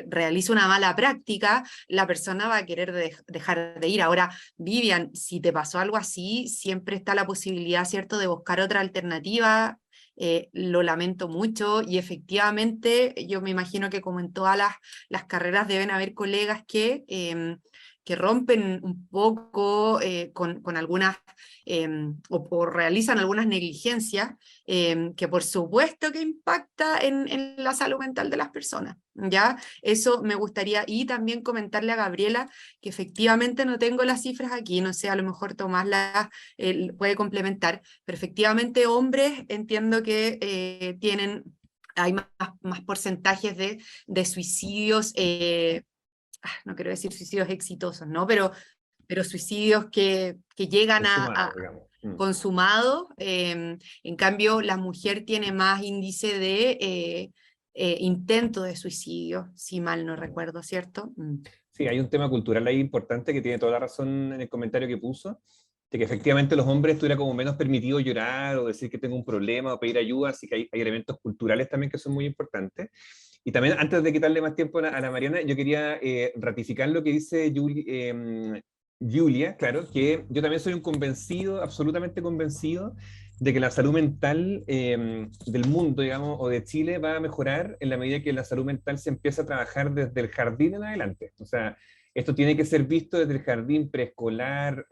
realiza una mala práctica, la persona va a querer dejar de ir. Ahora, Vivian, si te pasó algo así, siempre está la posibilidad, ¿cierto?, de buscar otra alternativa. Lo lamento mucho y efectivamente yo me imagino que como en todas las carreras deben haber colegas que rompen un poco con algunas o realizan algunas negligencias que por supuesto que impacta en la salud mental de las personas, ¿ya? Eso me gustaría, y también comentarle a Gabriela que efectivamente no tengo las cifras aquí, no sé, a lo mejor Tomás las puede complementar, pero efectivamente hombres entiendo que hay más porcentajes de suicidios, no quiero decir suicidios exitosos, ¿no? Pero pero suicidios que llegan Consumado, digamos. consumados. En cambio, la mujer tiene más índice de intento de suicidio, si mal no recuerdo, ¿cierto? Sí, hay un tema cultural ahí importante que tiene toda la razón en el comentario que puso, de que efectivamente los hombres estuviera como menos permitido llorar o decir que tengo un problema o pedir ayuda, así que hay elementos culturales también que son muy importantes. Y también, antes de quitarle más tiempo a la Mariana, yo quería ratificar lo que dice Julia, claro, que yo también soy un convencido, absolutamente convencido, de que la salud mental del mundo, digamos, o de Chile va a mejorar en la medida que la salud mental se empieza a trabajar desde el jardín en adelante. O sea, esto tiene que ser visto desde el jardín preescolar,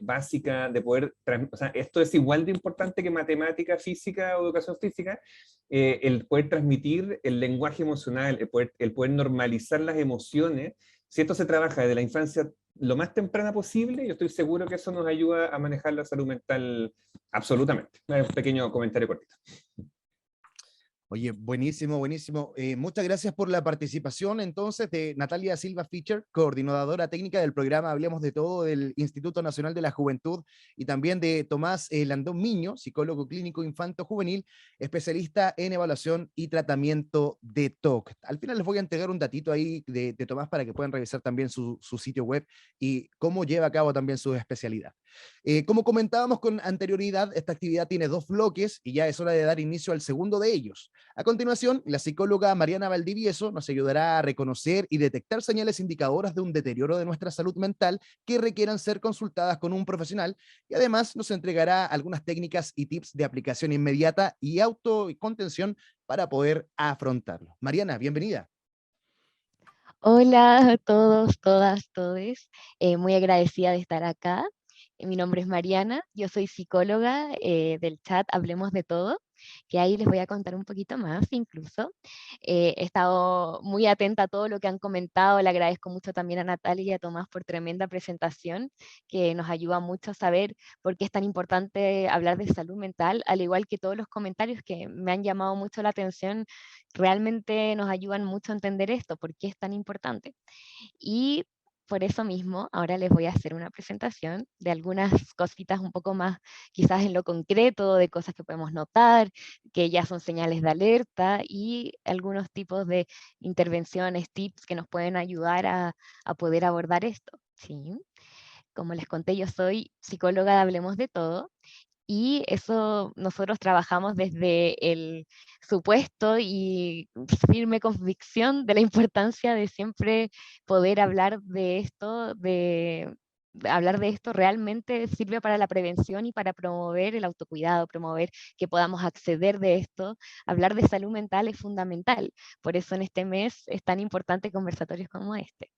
básica, de poder, o sea, esto es igual de importante que matemática, física o educación física, el poder transmitir el lenguaje emocional, el poder normalizar las emociones. Si esto se trabaja desde la infancia lo más temprana posible, yo estoy seguro que eso nos ayuda a manejar la salud mental absolutamente. Un pequeño comentario cortito. Oye, buenísimo, buenísimo. Muchas gracias por la participación entonces de Natalia Silva Fischer, coordinadora técnica del programa Hablemos de Todo del Instituto Nacional de la Juventud, y también de Tomás Landón Miño, psicólogo clínico infanto-juvenil, especialista en evaluación y tratamiento de TOC. Al final les voy a entregar un datito ahí de Tomás para que puedan revisar también su sitio web y cómo lleva a cabo también su especialidad. Como comentábamos con anterioridad, esta actividad tiene 2 bloques y ya es hora de dar inicio al segundo de ellos. A continuación, la psicóloga Mariana Valdivieso nos ayudará a reconocer y detectar señales indicadoras de un deterioro de nuestra salud mental que requieran ser consultadas con un profesional, y además nos entregará algunas técnicas y tips de aplicación inmediata y autocontención para poder afrontarlo. Mariana, bienvenida. Hola a todos, todas, todes. Muy agradecida de estar acá. Mi nombre es Mariana, yo soy psicóloga del chat Hablemos de Todo, que ahí les voy a contar un poquito más incluso. He estado muy atenta a todo lo que han comentado, le agradezco mucho también a Natalia y a Tomás por tremenda presentación, que nos ayuda mucho a saber por qué es tan importante hablar de salud mental, al igual que todos los comentarios que me han llamado mucho la atención, realmente nos ayudan mucho a entender esto, por qué es tan importante. Y por eso mismo, ahora les voy a hacer una presentación de algunas cositas un poco más, quizás en lo concreto, de cosas que podemos notar, que ya son señales de alerta, y algunos tipos de intervenciones, tips que nos pueden ayudar a poder abordar esto. ¿Sí? Como les conté, yo soy psicóloga de Hablemos de Todo, y eso nosotros trabajamos desde el supuesto y firme convicción de la importancia de siempre poder hablar de esto, de hablar de esto realmente sirve para la prevención y para promover el autocuidado, promover que podamos acceder de esto. Hablar de salud mental es fundamental, por eso en este mes es tan importante conversatorios como este.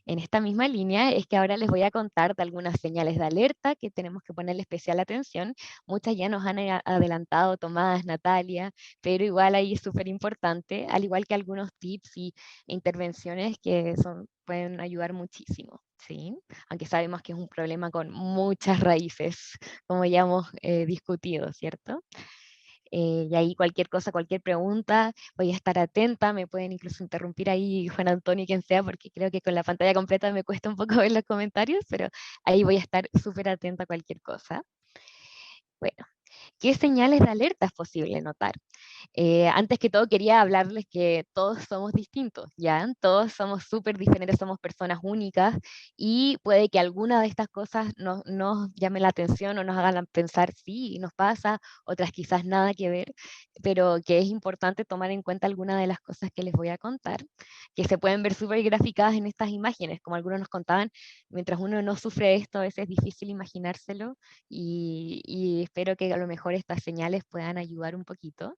En esta misma línea es que ahora les voy a contar de algunas señales de alerta que tenemos que ponerle especial atención. Muchas ya nos han adelantado Tomás, Natalia, pero igual ahí es súper importante, al igual que algunos tips y intervenciones que pueden ayudar muchísimo. ¿Sí? Aunque sabemos que es un problema con muchas raíces, como ya hemos discutido, ¿cierto? Y ahí cualquier cosa, cualquier pregunta, voy a estar atenta, me pueden incluso interrumpir ahí Juan Antonio, quien sea, porque creo que con la pantalla completa me cuesta un poco ver los comentarios, pero ahí voy a estar súper atenta a cualquier cosa. Bueno, ¿qué señales de alerta es posible notar? Antes que todo quería hablarles que todos somos distintos, ¿ya? Todos somos súper diferentes, somos personas únicas, y puede que alguna de estas cosas nos llame la atención o nos hagan pensar, sí, nos pasa, otras quizás nada que ver, pero que es importante tomar en cuenta algunas de las cosas que les voy a contar, que se pueden ver súper graficadas en estas imágenes, como algunos nos contaban, mientras uno no sufre esto, a veces es difícil imaginárselo, y espero que a lo mejor estas señales puedan ayudar un poquito.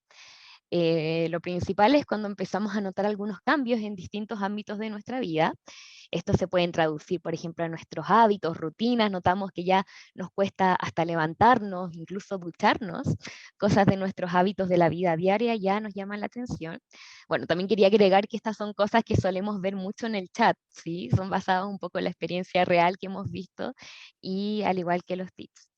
Lo principal es cuando empezamos a notar algunos cambios en distintos ámbitos de nuestra vida. Estos se pueden traducir, por ejemplo, a nuestros hábitos, rutinas. Notamos que ya nos cuesta hasta levantarnos, incluso ducharnos. Cosas de nuestros hábitos de la vida diaria ya nos llaman la atención. Bueno, también quería agregar que estas son cosas que solemos ver mucho en el chat, ¿sí? Son basadas un poco en la experiencia real que hemos visto, y al igual que los tips.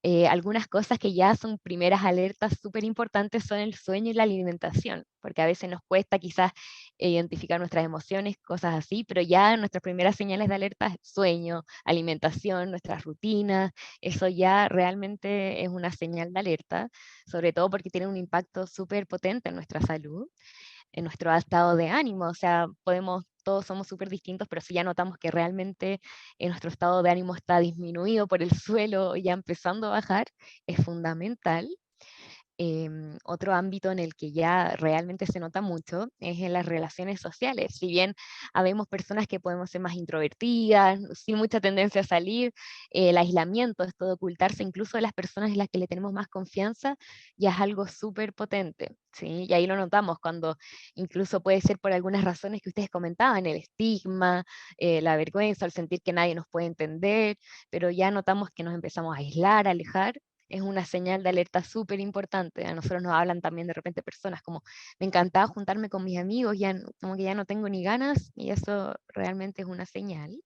Algunas cosas que ya son primeras alertas súper importantes son el sueño y la alimentación, porque a veces nos cuesta quizás identificar nuestras emociones, cosas así, pero ya nuestras primeras señales de alerta es sueño, alimentación, nuestras rutinas, eso ya realmente es una señal de alerta, sobre todo porque tiene un impacto súper potente en nuestra salud, en nuestro estado de ánimo, o sea, todos somos súper distintos, pero si ya notamos que realmente nuestro estado de ánimo está disminuido por el suelo, ya empezando a bajar, es fundamental. Otro ámbito en el que ya realmente se nota mucho es en las relaciones sociales. Si bien habemos personas que podemos ser más introvertidas, sin mucha tendencia a salir, el aislamiento, esto de ocultarse incluso de las personas en las que le tenemos más confianza, ya es algo súper potente, ¿sí? Y ahí lo notamos cuando incluso puede ser por algunas razones que ustedes comentaban, el estigma, la vergüenza, el sentir que nadie nos puede entender, pero ya notamos que nos empezamos a aislar, a alejar, es una señal de alerta súper importante. A nosotros nos hablan también de repente personas como, me encantaba juntarme con mis amigos, como que ya no tengo ni ganas, y eso realmente es una señal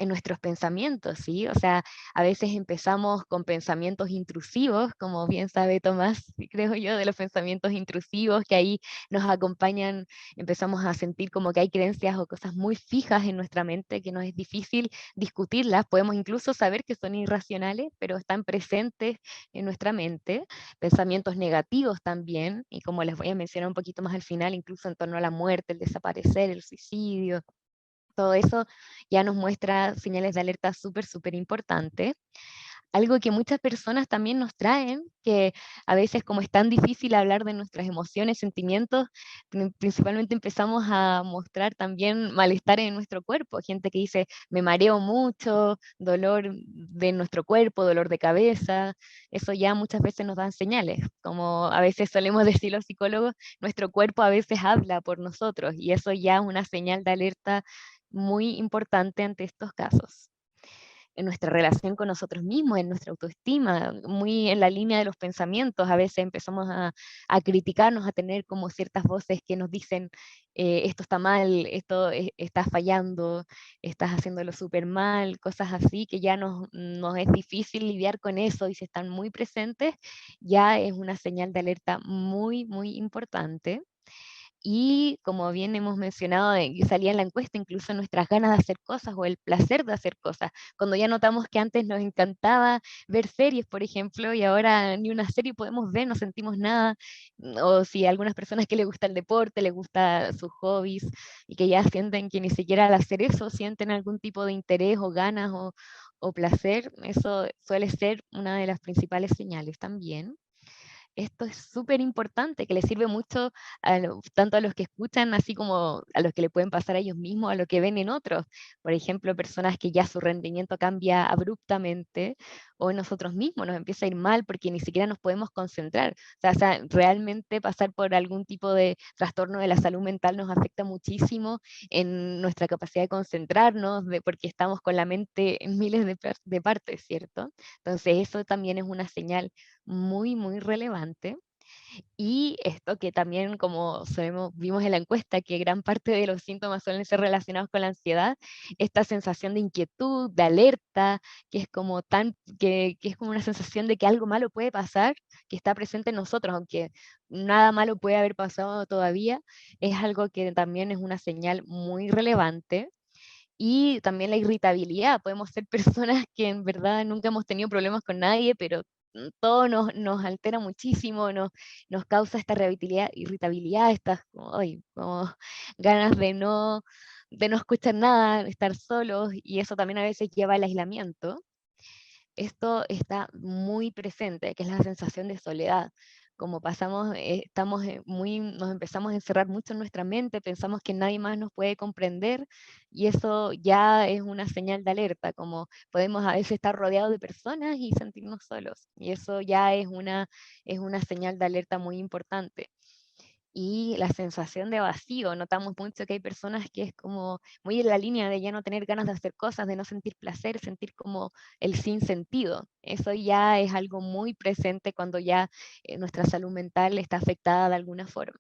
en nuestros pensamientos, ¿sí? O sea, a veces empezamos con pensamientos intrusivos, como bien sabe Tomás, creo yo, de los pensamientos intrusivos que ahí nos acompañan, empezamos a sentir como que hay creencias o cosas muy fijas en nuestra mente que nos es difícil discutirlas, podemos incluso saber que son irracionales, pero están presentes en nuestra mente, pensamientos negativos también, y como les voy a mencionar un poquito más al final, incluso en torno a la muerte, el desaparecer, el suicidio, todo eso ya nos muestra señales de alerta súper, súper importantes. Algo que muchas personas también nos traen, que a veces como es tan difícil hablar de nuestras emociones, sentimientos, principalmente empezamos a mostrar también malestar en nuestro cuerpo. Gente que dice, me mareo mucho, dolor de nuestro cuerpo, dolor de cabeza. Eso ya muchas veces nos dan señales. Como a veces solemos decir los psicólogos, nuestro cuerpo a veces habla por nosotros y eso ya es una señal de alerta muy importante ante estos casos. En nuestra relación con nosotros mismos, en nuestra autoestima, muy en la línea de los pensamientos, a veces empezamos a criticarnos, a tener como ciertas voces que nos dicen, esto está mal, estás fallando, estás haciéndolo súper mal, cosas así, que ya nos es difícil lidiar con eso y si están muy presentes, ya es una señal de alerta muy, muy importante. Y como bien hemos mencionado, que salía en la encuesta, incluso nuestras ganas de hacer cosas o el placer de hacer cosas. Cuando ya notamos que antes nos encantaba ver series, por ejemplo, y ahora ni una serie podemos ver, no sentimos nada. O si a algunas personas que les gusta el deporte, les gusta sus hobbies, y que ya sienten que ni siquiera al hacer eso sienten algún tipo de interés o ganas o placer, eso suele ser una de las principales señales también. Esto es súper importante, que les sirve mucho tanto a los que escuchan, así como a los que le pueden pasar a ellos mismos, a lo que ven en otros. Por ejemplo, personas que ya su rendimiento cambia abruptamente, o nosotros mismos nos empieza a ir mal porque ni siquiera nos podemos concentrar. O sea, realmente pasar por algún tipo de trastorno de la salud mental nos afecta muchísimo en nuestra capacidad de concentrarnos, porque estamos con la mente en miles de partes, ¿cierto? Entonces eso también es una señal muy, muy relevante. Y esto que también, como vimos en la encuesta, que gran parte de los síntomas suelen ser relacionados con la ansiedad, esta sensación de inquietud, de alerta, que es como que es como una sensación de que algo malo puede pasar, que está presente en nosotros, aunque nada malo puede haber pasado todavía, es algo que también es una señal muy relevante. Y también la irritabilidad. Podemos ser personas que en verdad nunca hemos tenido problemas con nadie, pero todo nos altera muchísimo, nos causa esta irritabilidad, estas como ganas de no escuchar nada, de estar solos, y eso también a veces lleva al aislamiento. Esto está muy presente, que es la sensación de soledad. Como pasamos, nos empezamos a encerrar mucho en nuestra mente, pensamos que nadie más nos puede comprender y eso ya es una señal de alerta, como podemos a veces estar rodeados de personas y sentirnos solos. Y eso ya es una señal de alerta muy importante. Y la sensación de vacío, notamos mucho que hay personas que es como muy en la línea de ya no tener ganas de hacer cosas, de no sentir placer, sentir como el sinsentido. Eso ya es algo muy presente cuando ya nuestra salud mental está afectada de alguna forma.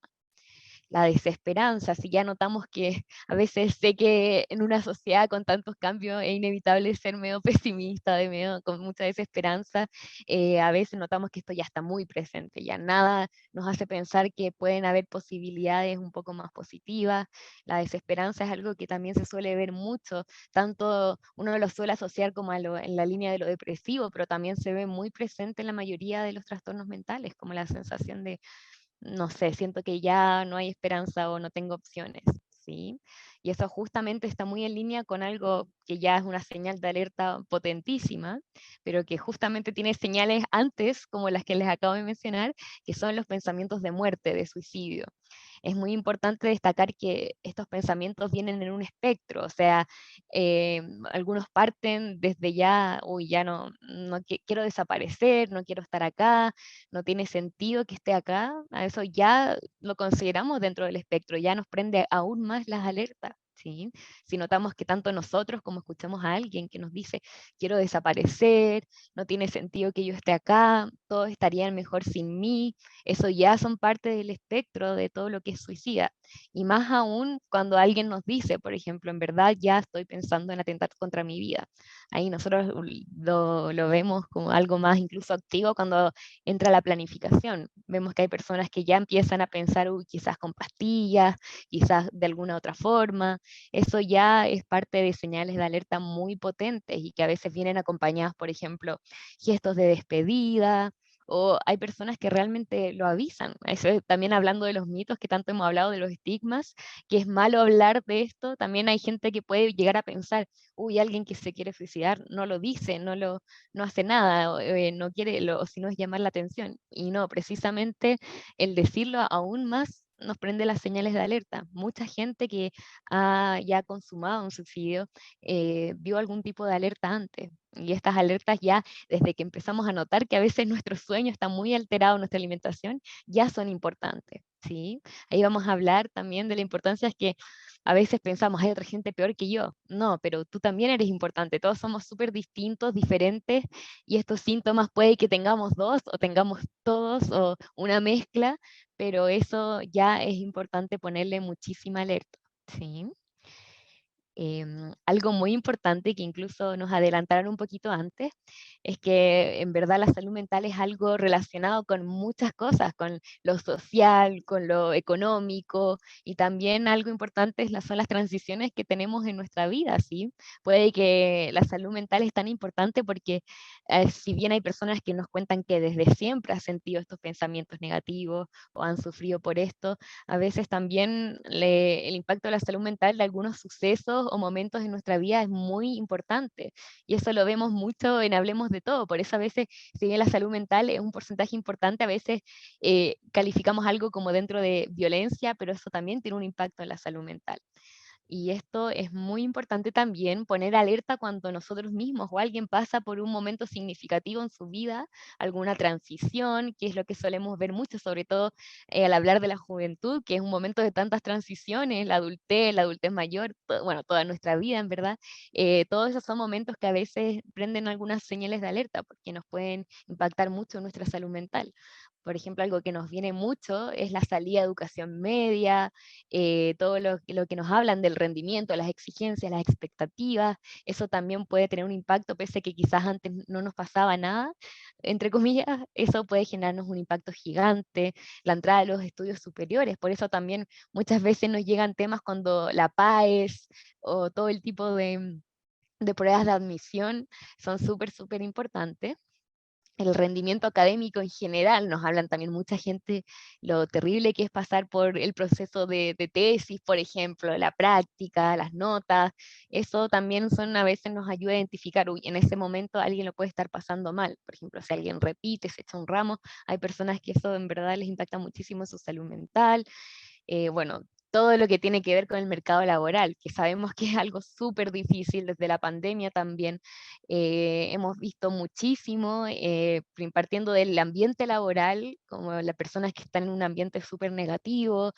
la desesperanza, si ya notamos que a veces sé que en una sociedad con tantos cambios es inevitable ser medio pesimista, con mucha desesperanza, a veces notamos que esto ya está muy presente, ya nada nos hace pensar que pueden haber posibilidades un poco más positivas. La desesperanza es algo que también se suele ver mucho, tanto uno lo suele asociar como en la línea de lo depresivo, pero también se ve muy presente en la mayoría de los trastornos mentales, como la sensación de, no sé, siento que ya no hay esperanza o no tengo opciones, ¿sí? Y eso justamente está muy en línea con algo que ya es una señal de alerta potentísima, pero que justamente tiene señales antes, como las que les acabo de mencionar, que son los pensamientos de muerte, de suicidio. Es muy importante destacar que estos pensamientos vienen en un espectro, o sea, algunos parten desde ya, uy, ya quiero desaparecer, no quiero estar acá, no tiene sentido que esté acá, a eso ya lo consideramos dentro del espectro, ya nos prende aún más las alertas. ¿Sí? Si notamos que tanto nosotros como escuchamos a alguien que nos dice, quiero desaparecer, no tiene sentido que yo esté acá, todos estarían mejor sin mí, eso ya son parte del espectro de todo lo que es suicida. Y más aún cuando alguien nos dice, por ejemplo, en verdad ya estoy pensando en atentar contra mi vida. Ahí nosotros lo vemos como algo más incluso activo cuando entra la planificación. Vemos que hay personas que ya empiezan a pensar, uy, quizás con pastillas, quizás de alguna otra forma. Eso ya es parte de señales de alerta muy potentes y que a veces vienen acompañadas, por ejemplo, gestos de despedida, o hay personas que realmente lo avisan. Eso, también hablando de los mitos que tanto hemos hablado, de los estigmas, que es malo hablar de esto, también hay gente que puede llegar a pensar, uy, alguien que se quiere suicidar no lo dice, no hace nada, o, no quiere, o si no es llamar la atención. Y no, precisamente el decirlo aún más nos prende las señales de alerta. Mucha gente que ha ya consumado un suicidio vio algún tipo de alerta antes. Y estas alertas ya, desde que empezamos a notar que a veces nuestro sueño está muy alterado, nuestra alimentación, ya son importantes, ¿sí? Ahí vamos a hablar también de la importancia es que a veces pensamos, hay otra gente peor que yo. No, pero tú también eres importante. Todos somos súper distintos, diferentes, y estos síntomas puede que tengamos dos o tengamos todos o una mezcla, pero eso ya es importante ponerle muchísima alerta, ¿sí? Algo muy importante que incluso nos adelantaron un poquito antes, es que en verdad la salud mental es algo relacionado con muchas cosas, con lo social, con lo económico, y también algo importante son las transiciones que tenemos en nuestra vida, ¿sí? Puede que la salud mental es tan importante porque si bien hay personas que nos cuentan que desde siempre han sentido estos pensamientos negativos o han sufrido por esto, a veces también el impacto de la salud mental de algunos sucesos o momentos en nuestra vida es muy importante. Y eso lo vemos mucho en Hablemos de Todo. Por eso a veces, si bien la salud mental es un porcentaje importante, a veces calificamos algo como dentro de violencia, pero eso también tiene un impacto en la salud mental. Y esto es muy importante también, poner alerta cuando nosotros mismos o alguien pasa por un momento significativo en su vida, alguna transición, que es lo que solemos ver mucho, sobre todo al hablar de la juventud, que es un momento de tantas transiciones, la adultez mayor, bueno, toda nuestra vida en verdad. Todos esos son momentos que a veces prenden algunas señales de alerta porque nos pueden impactar mucho en nuestra salud mental. Por ejemplo, algo que nos viene mucho es la salida de educación media, todo lo que nos hablan del rendimiento, las exigencias, las expectativas, eso también puede tener un impacto, pese a que quizás antes no nos pasaba nada, entre comillas, eso puede generarnos un impacto gigante, la entrada a los estudios superiores, por eso también muchas veces nos llegan temas cuando la PAES o todo el tipo de pruebas de admisión son súper, súper importantes. El rendimiento académico en general, nos hablan también mucha gente lo terrible que es pasar por el proceso de tesis, por ejemplo, la práctica, las notas, eso también a veces nos ayuda a identificar, uy, en ese momento alguien lo puede estar pasando mal, por ejemplo, si alguien repite, se echa un ramo, hay personas que eso en verdad les impacta muchísimo su salud mental, bueno, todo lo que tiene que ver con el mercado laboral, que sabemos que es algo súper difícil desde la pandemia también. Hemos visto muchísimo, partiendo del ambiente laboral, como las personas que están en un ambiente súper negativo,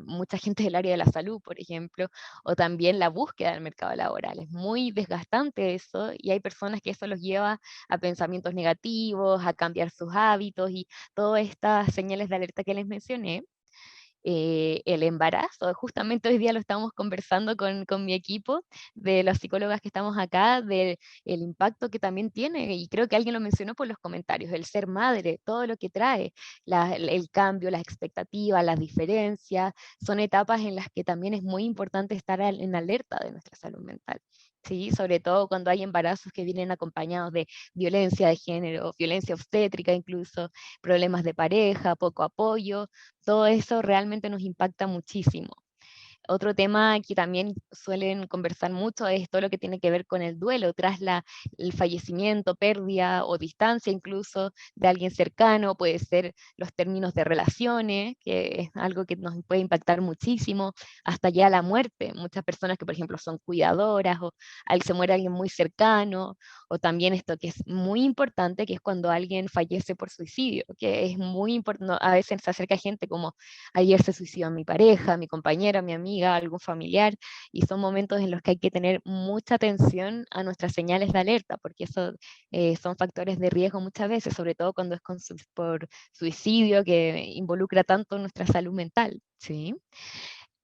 mucha gente del área de la salud, por ejemplo, o también la búsqueda del mercado laboral. Es muy desgastante eso y hay personas que eso los lleva a pensamientos negativos, a cambiar sus hábitos y todas estas señales de alerta que les mencioné. el embarazo. Justamente hoy día lo estamos conversando con mi equipo de las psicólogas que estamos acá, del el impacto que también tiene, y creo que alguien lo mencionó por los comentarios, el ser madre, todo lo que trae, el cambio, las expectativas, las diferencias, son etapas en las que también es muy importante estar en alerta de nuestra salud mental. Sí, sobre todo cuando hay embarazos que vienen acompañados de violencia de género, violencia obstétrica incluso, problemas de pareja, poco apoyo, todo eso realmente nos impacta muchísimo. Otro tema que también suelen conversar mucho es todo lo que tiene que ver con el duelo, tras el fallecimiento, pérdida o distancia incluso de alguien cercano, puede ser los términos de relaciones, que es algo que nos puede impactar muchísimo, hasta ya la muerte. Muchas personas que, por ejemplo, son cuidadoras o se muere alguien muy cercano, o también esto que es muy importante, que es cuando alguien fallece por suicidio, que es muy importante. A veces se acerca gente como: ayer se suicidó mi pareja, mi compañera, mi amiga, algún familiar, y son momentos en los que hay que tener mucha atención a nuestras señales de alerta, porque eso son factores de riesgo muchas veces, sobre todo cuando es por suicidio, que involucra tanto nuestra salud mental, ¿sí?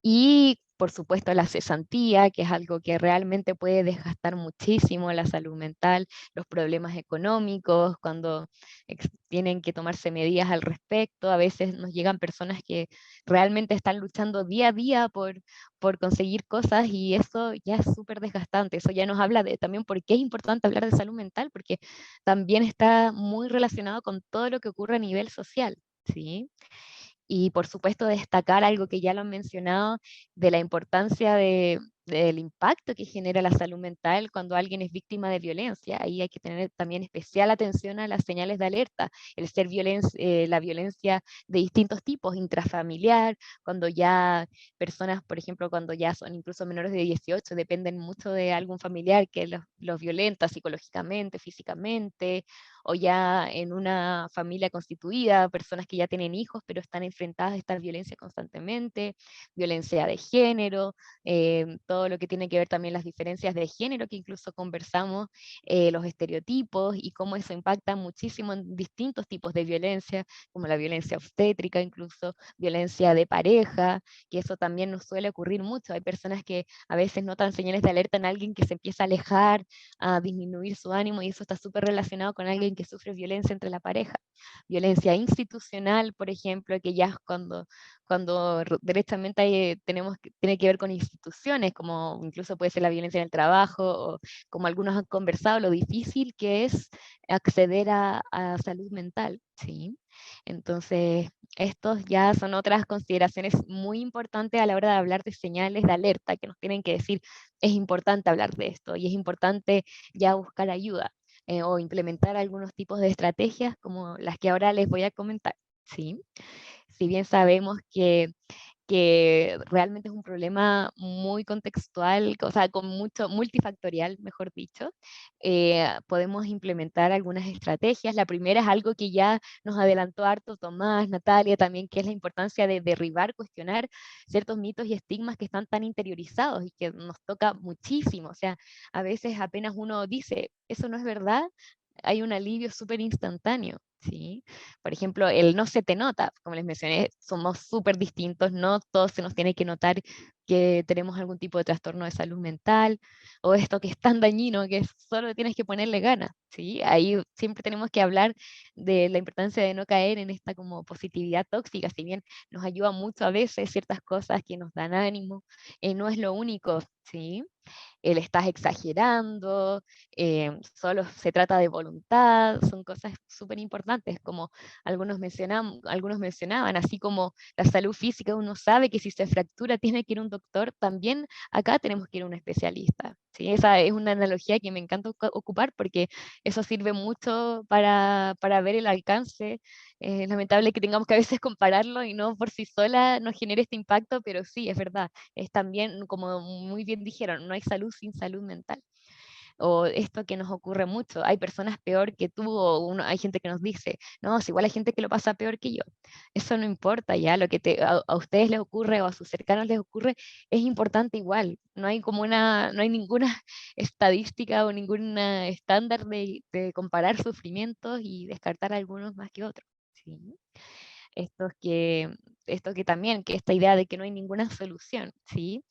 Y por supuesto la cesantía, que es algo que realmente puede desgastar muchísimo la salud mental, los problemas económicos, cuando tienen que tomarse medidas al respecto. A veces nos llegan personas que realmente están luchando día a día por conseguir cosas, y eso ya es súper desgastante. Eso ya nos habla de también por qué es importante hablar de salud mental, porque también está muy relacionado con todo lo que ocurre a nivel social, ¿sí? Y por supuesto destacar algo que ya lo han mencionado, de la importancia del impacto que genera la salud mental cuando alguien es víctima de violencia. Ahí hay que tener también especial atención a las señales de alerta, el ser la violencia de distintos tipos, intrafamiliar, cuando ya personas, por ejemplo, cuando ya son incluso menores de 18, dependen mucho de algún familiar que los violenta psicológicamente, físicamente, o ya en una familia constituida, personas que ya tienen hijos, pero están enfrentadas a esta violencia constantemente, violencia de género, todo lo que tiene que ver también las diferencias de género que incluso conversamos, los estereotipos y cómo eso impacta muchísimo en distintos tipos de violencia, como la violencia obstétrica, incluso violencia de pareja, que eso también nos suele ocurrir mucho. Hay personas que a veces notan señales de alerta en alguien que se empieza a alejar, a disminuir su ánimo, y eso está súper relacionado con alguien que sufre violencia entre la pareja. Violencia institucional, por ejemplo, que ya es cuando derechamente tiene que ver con instituciones, como incluso puede ser la violencia en el trabajo, o como algunos han conversado, lo difícil que es acceder a salud mental, ¿sí? Entonces, estos ya son otras consideraciones muy importantes a la hora de hablar de señales de alerta, que nos tienen que decir: es importante hablar de esto y es importante ya buscar ayuda, o implementar algunos tipos de estrategias como las que ahora les voy a comentar, ¿sí? Si bien sabemos que realmente es un problema muy contextual, o sea, con mucho multifactorial, mejor dicho, podemos implementar algunas estrategias. La primera es algo que ya nos adelantó harto Tomás, Natalia también, que es la importancia de derribar, cuestionar ciertos mitos y estigmas que están tan interiorizados y que nos toca muchísimo. O sea, a veces apenas uno dice: eso no es verdad, hay un alivio súper instantáneo, ¿sí? Por ejemplo, el no se te nota, como les mencioné, somos súper distintos, no todos se nos tiene que notar que tenemos algún tipo de trastorno de salud mental, o esto que es tan dañino que solo tienes que ponerle ganas, ¿sí? Ahí siempre tenemos que hablar de la importancia de no caer en esta como positividad tóxica. Si bien nos ayuda mucho a veces ciertas cosas que nos dan ánimo, no es lo único, ¿sí? El estás exagerando, solo se trata de voluntad, son cosas súper importantes, como algunos mencionaban, así como la salud física, uno sabe que si se fractura tiene que ir a un doctor, también acá tenemos que ir a un especialista, ¿sí? Esa es una analogía que me encanta ocupar, porque eso sirve mucho para ver el alcance. Es lamentable que tengamos que a veces compararlo y no por sí sola nos genere este impacto, pero sí, es verdad, es también, como muy bien dijeron, no hay salud sin salud mental. O esto que nos ocurre mucho, hay personas peor que tú, o hay gente que nos dice: no, es igual hay gente que lo pasa peor que yo. Eso no importa, ya lo que a ustedes les ocurre o a sus cercanos les ocurre es importante igual. No hay ninguna estadística o ningún estándar de comparar sufrimientos y descartar algunos más que otros, ¿sí? Estos esto que también, que esta idea de que no hay ninguna solución, ¿sí?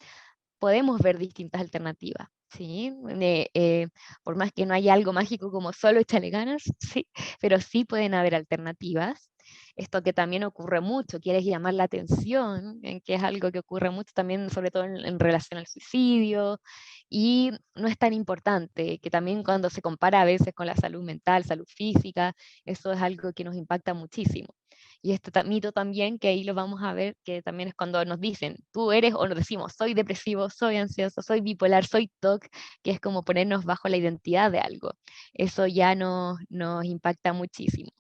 Podemos ver distintas alternativas, ¿sí? Por más que no haya algo mágico como solo échale ganas, ¿sí? Pero sí pueden haber alternativas. Esto que también ocurre mucho, quieres llamar la atención, en que es algo que ocurre mucho también, sobre todo en relación al suicidio, y no es tan importante, que también cuando se compara a veces con la salud mental, salud física, eso es algo que nos impacta muchísimo. Y este mito también, que ahí lo vamos a ver, que también es cuando nos dicen, tú eres, o nos decimos, soy depresivo, soy ansioso, soy bipolar, soy TOC, que es como ponernos bajo la identidad de algo. Eso ya nos impacta muchísimo.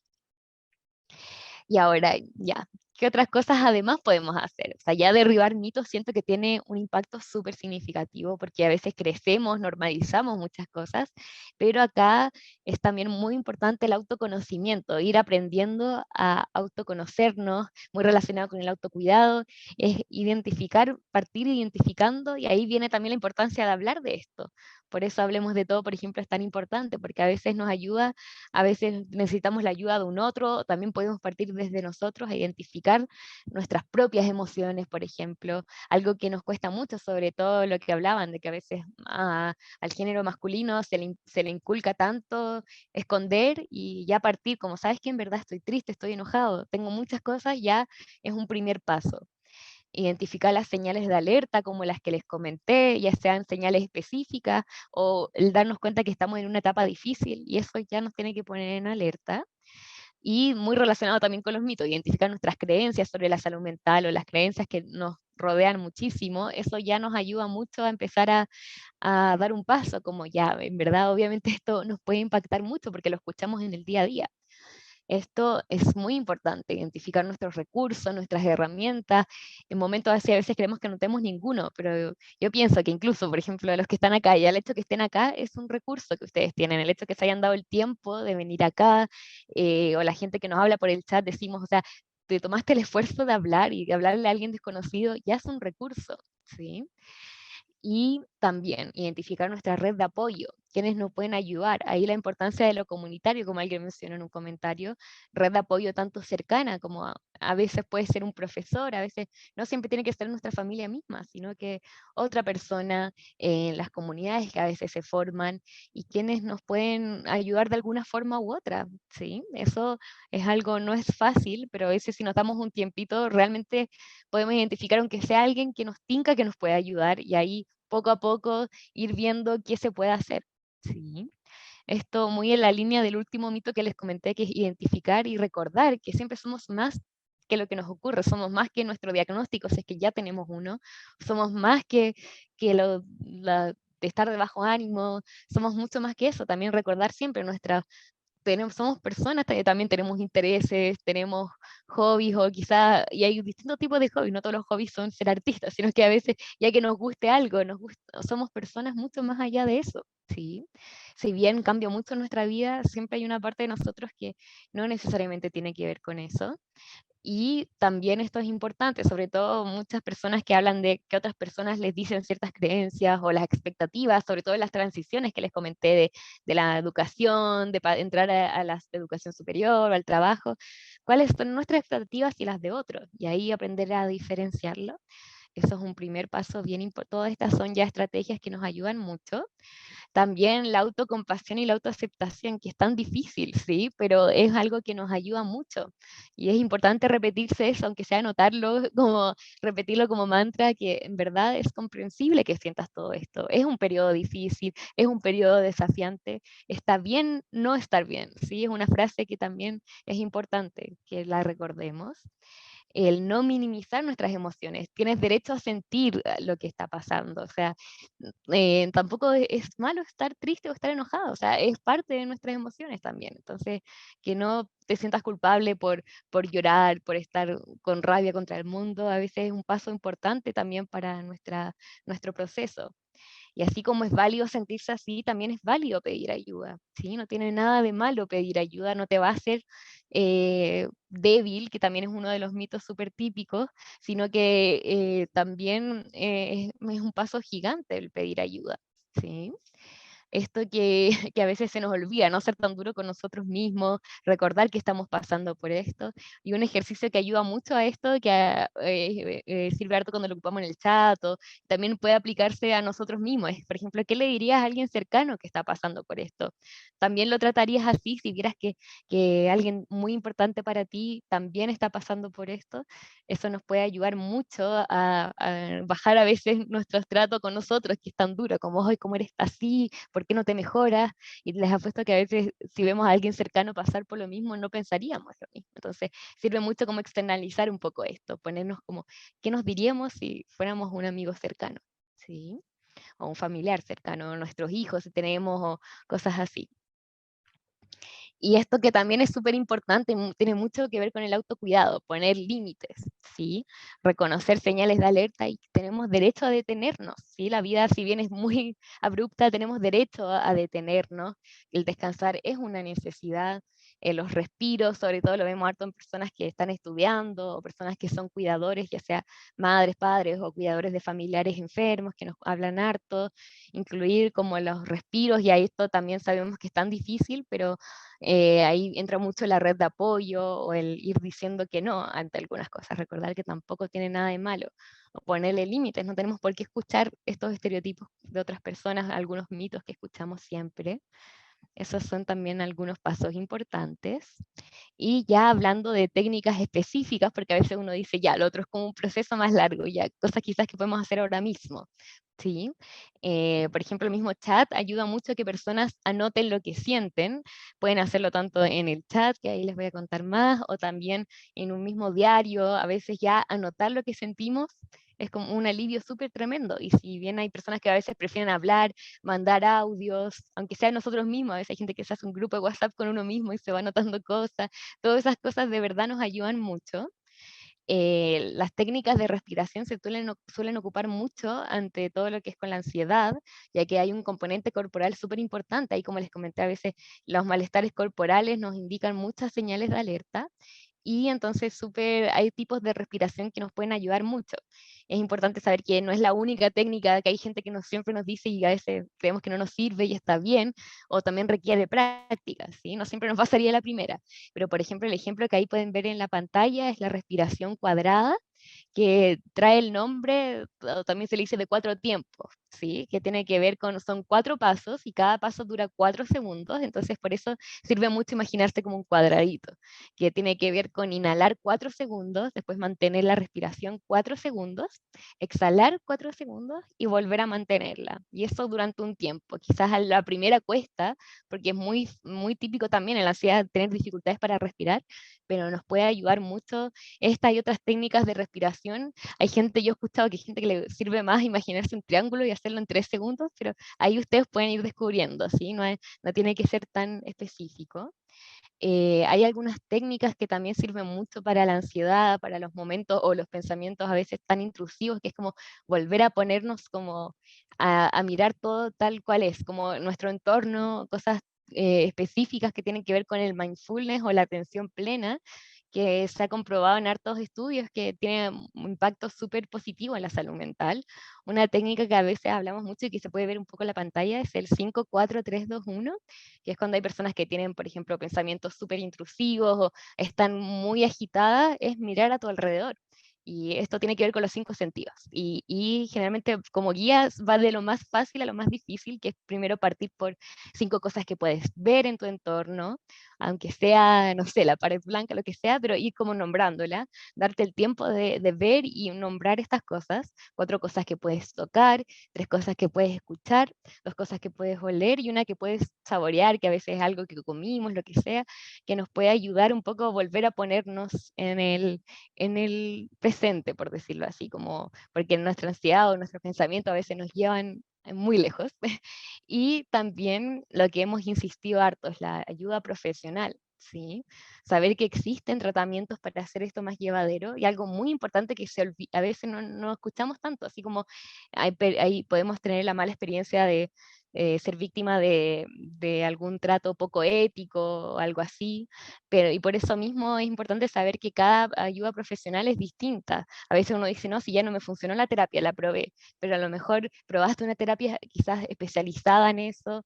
Y ahora, ya, ¿qué otras cosas además podemos hacer? O sea, ya derribar mitos siento que tiene un impacto súper significativo porque a veces crecemos, normalizamos muchas cosas, pero acá es también muy importante el autoconocimiento, ir aprendiendo a autoconocernos, muy relacionado con el autocuidado, es identificar, partir identificando, y ahí viene también la importancia de hablar de esto. Por eso Hablemos de Todo, por ejemplo, es tan importante, porque a veces nos ayuda, a veces necesitamos la ayuda de un otro, también podemos partir desde nosotros a identificar nuestras propias emociones, por ejemplo, algo que nos cuesta mucho, sobre todo lo que hablaban, de que a veces al género masculino se le inculca tanto esconder, y ya partir como, sabes que en verdad estoy triste, estoy enojado, tengo muchas cosas, ya es un primer paso. Identificar las señales de alerta como las que les comenté, ya sean señales específicas o el darnos cuenta que estamos en una etapa difícil, y eso ya nos tiene que poner en alerta. Y muy relacionado también con los mitos, identificar nuestras creencias sobre la salud mental o las creencias que nos rodean muchísimo, eso ya nos ayuda mucho a empezar a dar un paso, como ya, en verdad, obviamente esto nos puede impactar mucho porque lo escuchamos en el día a día. Esto es muy importante, identificar nuestros recursos, nuestras herramientas. En momentos así a veces creemos que no tenemos ninguno, pero yo pienso que incluso, por ejemplo, los que están acá, ya el hecho que estén acá es un recurso que ustedes tienen, el hecho que se hayan dado el tiempo de venir acá, o la gente que nos habla por el chat, decimos, o sea, te tomaste el esfuerzo de hablar y de hablarle a alguien desconocido, ya es un recurso, ¿sí? Y también identificar nuestra red de apoyo, quienes nos pueden ayudar. Ahí la importancia de lo comunitario, como alguien mencionó en un comentario, red de apoyo tanto cercana como a veces puede ser un profesor, a veces no siempre tiene que ser nuestra familia misma, sino que otra persona en las comunidades que a veces se forman, y quienes nos pueden ayudar de alguna forma u otra, ¿sí? Eso es algo, no es fácil, pero a veces si nos damos un tiempito, realmente podemos identificar, aunque sea alguien que nos tinca, que nos puede ayudar, y ahí poco a poco ir viendo qué se puede hacer. Sí. Esto muy en la línea del último mito que les comenté, que es identificar y recordar que siempre somos más que lo que nos ocurre, somos más que nuestro diagnóstico, si es que ya tenemos uno, somos más que de estar de bajo ánimo, somos mucho más que eso. También recordar siempre somos personas, también tenemos intereses, tenemos hobbies, o quizá, y hay distintos tipos de hobbies, no todos los hobbies son ser artistas, sino que a veces, ya que nos guste algo, somos personas mucho más allá de eso, ¿sí? Si bien cambia mucho nuestra vida, siempre hay una parte de nosotros que no necesariamente tiene que ver con eso. Y también esto es importante, sobre todo muchas personas que hablan de que otras personas les dicen ciertas creencias o las expectativas, sobre todo en las transiciones que les comenté de la educación, de entrar a la educación superior o al trabajo, cuáles son nuestras expectativas y las de otros, y ahí aprender a diferenciarlo. Eso es un primer paso bien importante. Todas estas son ya estrategias que nos ayudan mucho. También la autocompasión y la autoaceptación, que es tan difícil, ¿sí? Pero es algo que nos ayuda mucho. Y es importante repetirse eso, aunque sea anotarlo, como repetirlo como mantra, que en verdad es comprensible que sientas todo esto. Es un periodo difícil, es un periodo desafiante. Está bien no estar bien, ¿sí? Es una frase que también es importante que la recordemos. El no minimizar nuestras emociones. Tienes derecho a sentir lo que está pasando. O sea, tampoco es malo estar triste o estar enojado. O sea, es parte de nuestras emociones también. Entonces, que no te sientas culpable por llorar, por estar con rabia contra el mundo, a veces es un paso importante también para nuestro proceso. Y así como es válido sentirse así, también es válido pedir ayuda, ¿sí? No tiene nada de malo pedir ayuda, no te va a hacer débil, que también es uno de los mitos súper típicos, sino que también es un paso gigante el pedir ayuda, ¿sí? esto que, que a veces se nos olvida, no ser tan duro con nosotros mismos, recordar que estamos pasando por esto. Y un ejercicio que ayuda mucho a esto, que sirve harto cuando lo ocupamos en el chat, o también puede aplicarse a nosotros mismos. Es, por ejemplo, ¿qué le dirías a alguien cercano que está pasando por esto? ¿También lo tratarías así si vieras que alguien muy importante para ti también está pasando por esto? Eso nos puede ayudar mucho a bajar a veces nuestro trato con nosotros, que es tan duro, como, hoy ¿cómo eres así? ¿Por qué no te mejoras? Y les apuesto que a veces si vemos a alguien cercano pasar por lo mismo, no pensaríamos lo mismo. Entonces, sirve mucho como externalizar un poco esto, ponernos como, ¿qué nos diríamos si fuéramos un amigo cercano? ¿Sí? O un familiar cercano, nuestros hijos, si tenemos, o cosas así. Y esto que también es súper importante, tiene mucho que ver con el autocuidado, poner límites, ¿sí? Reconocer señales de alerta y tenemos derecho a detenernos, ¿sí? La vida, si bien es muy abrupta, tenemos derecho a detenernos. El descansar es una necesidad. Los respiros, sobre todo lo vemos harto en personas que están estudiando o personas que son cuidadores, ya sea madres, padres o cuidadores de familiares enfermos que nos hablan harto, incluir como los respiros, y ahí esto también sabemos que es tan difícil, pero ahí entra mucho la red de apoyo o el ir diciendo que no ante algunas cosas, recordar que tampoco tiene nada de malo, o ponerle límites, no tenemos por qué escuchar estos estereotipos de otras personas, algunos mitos que escuchamos siempre. Esos son también algunos pasos importantes. Y ya hablando de técnicas específicas, porque a veces uno dice, ya, lo otro es como un proceso más largo, ya, cosas quizás que podemos hacer ahora mismo. ¿Sí? Por ejemplo, el mismo chat ayuda mucho a que personas anoten lo que sienten. Pueden hacerlo tanto en el chat, que ahí les voy a contar más, o también en un mismo diario. A veces ya anotar lo que sentimos es como un alivio súper tremendo. Y si bien hay personas que a veces prefieren hablar, mandar audios, aunque sea nosotros mismos, a veces hay gente que se hace un grupo de WhatsApp con uno mismo y se va anotando cosas. Todas esas cosas de verdad nos ayudan mucho. Las técnicas de respiración se suelen ocupar mucho ante todo lo que es con la ansiedad, ya que hay un componente corporal súper importante. Ahí, como les comenté, a veces los malestares corporales nos indican muchas señales de alerta. Y entonces hay tipos de respiración que nos pueden ayudar mucho. Es importante saber que no es la única técnica, que hay gente que siempre nos dice y a veces creemos que no nos sirve y está bien, o también requiere práctica, ¿sí? No siempre nos va a salir a la primera. Pero, por ejemplo, el ejemplo que ahí pueden ver en la pantalla es la respiración cuadrada, que trae el nombre, o también se le dice de 4 tiempos, ¿sí? Que tiene que ver con, son 4 pasos y cada paso dura 4 segundos, entonces por eso sirve mucho imaginarse como un cuadradito, que tiene que ver con inhalar 4 segundos, después mantener la respiración 4 segundos, exhalar 4 segundos y volver a mantenerla. Y eso durante un tiempo. Quizás a la primera cuesta, porque es muy, muy típico también en la ansiedad tener dificultades para respirar, pero nos puede ayudar mucho esta y otras técnicas de respiración. Hay gente, yo he escuchado que hay gente que le sirve más imaginarse un triángulo y hacerlo en 3 segundos, pero ahí ustedes pueden ir descubriendo, ¿sí? No tiene que ser tan específico. Hay algunas técnicas que también sirven mucho para la ansiedad, para los momentos o los pensamientos a veces tan intrusivos, que es como volver a ponernos como a mirar todo tal cual es, como nuestro entorno, cosas específicas que tienen que ver con el mindfulness o la atención plena, que se ha comprobado en hartos estudios que tiene un impacto súper positivo en la salud mental. Una técnica que a veces hablamos mucho y que se puede ver un poco en la pantalla es el 5-4-3-2-1, que es cuando hay personas que tienen, por ejemplo, pensamientos súper intrusivos o están muy agitadas, es mirar a tu alrededor. Y esto tiene que ver con los 5 sentidos. Y generalmente como guías va de lo más fácil a lo más difícil, que es primero partir por 5 cosas que puedes ver en tu entorno, aunque sea, no sé, la pared blanca, lo que sea, pero ir como nombrándola, darte el tiempo de ver y nombrar estas cosas, 4 cosas que puedes tocar, 3 cosas que puedes escuchar, 2 cosas que puedes oler y una que puedes saborear, que a veces es algo que comimos, lo que sea, que nos puede ayudar un poco a volver a ponernos en el presente, por decirlo así, como, porque nuestra ansiedad o nuestros pensamientos a veces nos llevan muy lejos. Y también lo que hemos insistido harto es la ayuda profesional, ¿sí? Saber que existen tratamientos para hacer esto más llevadero, y algo muy importante que a veces no escuchamos tanto, así como ahí podemos tener la mala experiencia ser víctima de algún trato poco ético o algo así, y por eso mismo es importante saber que cada ayuda profesional es distinta. A veces uno dice, no, si ya no me funcionó la terapia, la probé, pero a lo mejor probaste una terapia quizás especializada en eso.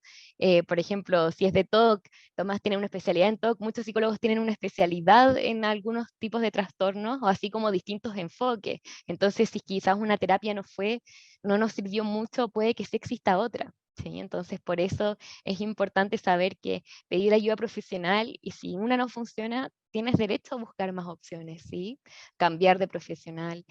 Por ejemplo, si es de TOC, Tomás tiene una especialidad en TOC, muchos psicólogos tienen una especialidad en algunos tipos de trastornos, o así como distintos enfoques. Entonces, si quizás una terapia no nos sirvió mucho, puede que sí exista otra. ¿Sí? Entonces, por eso es importante saber que pedir ayuda profesional, y si una no funciona, tienes derecho a buscar más opciones, ¿sí? Cambiar de profesional,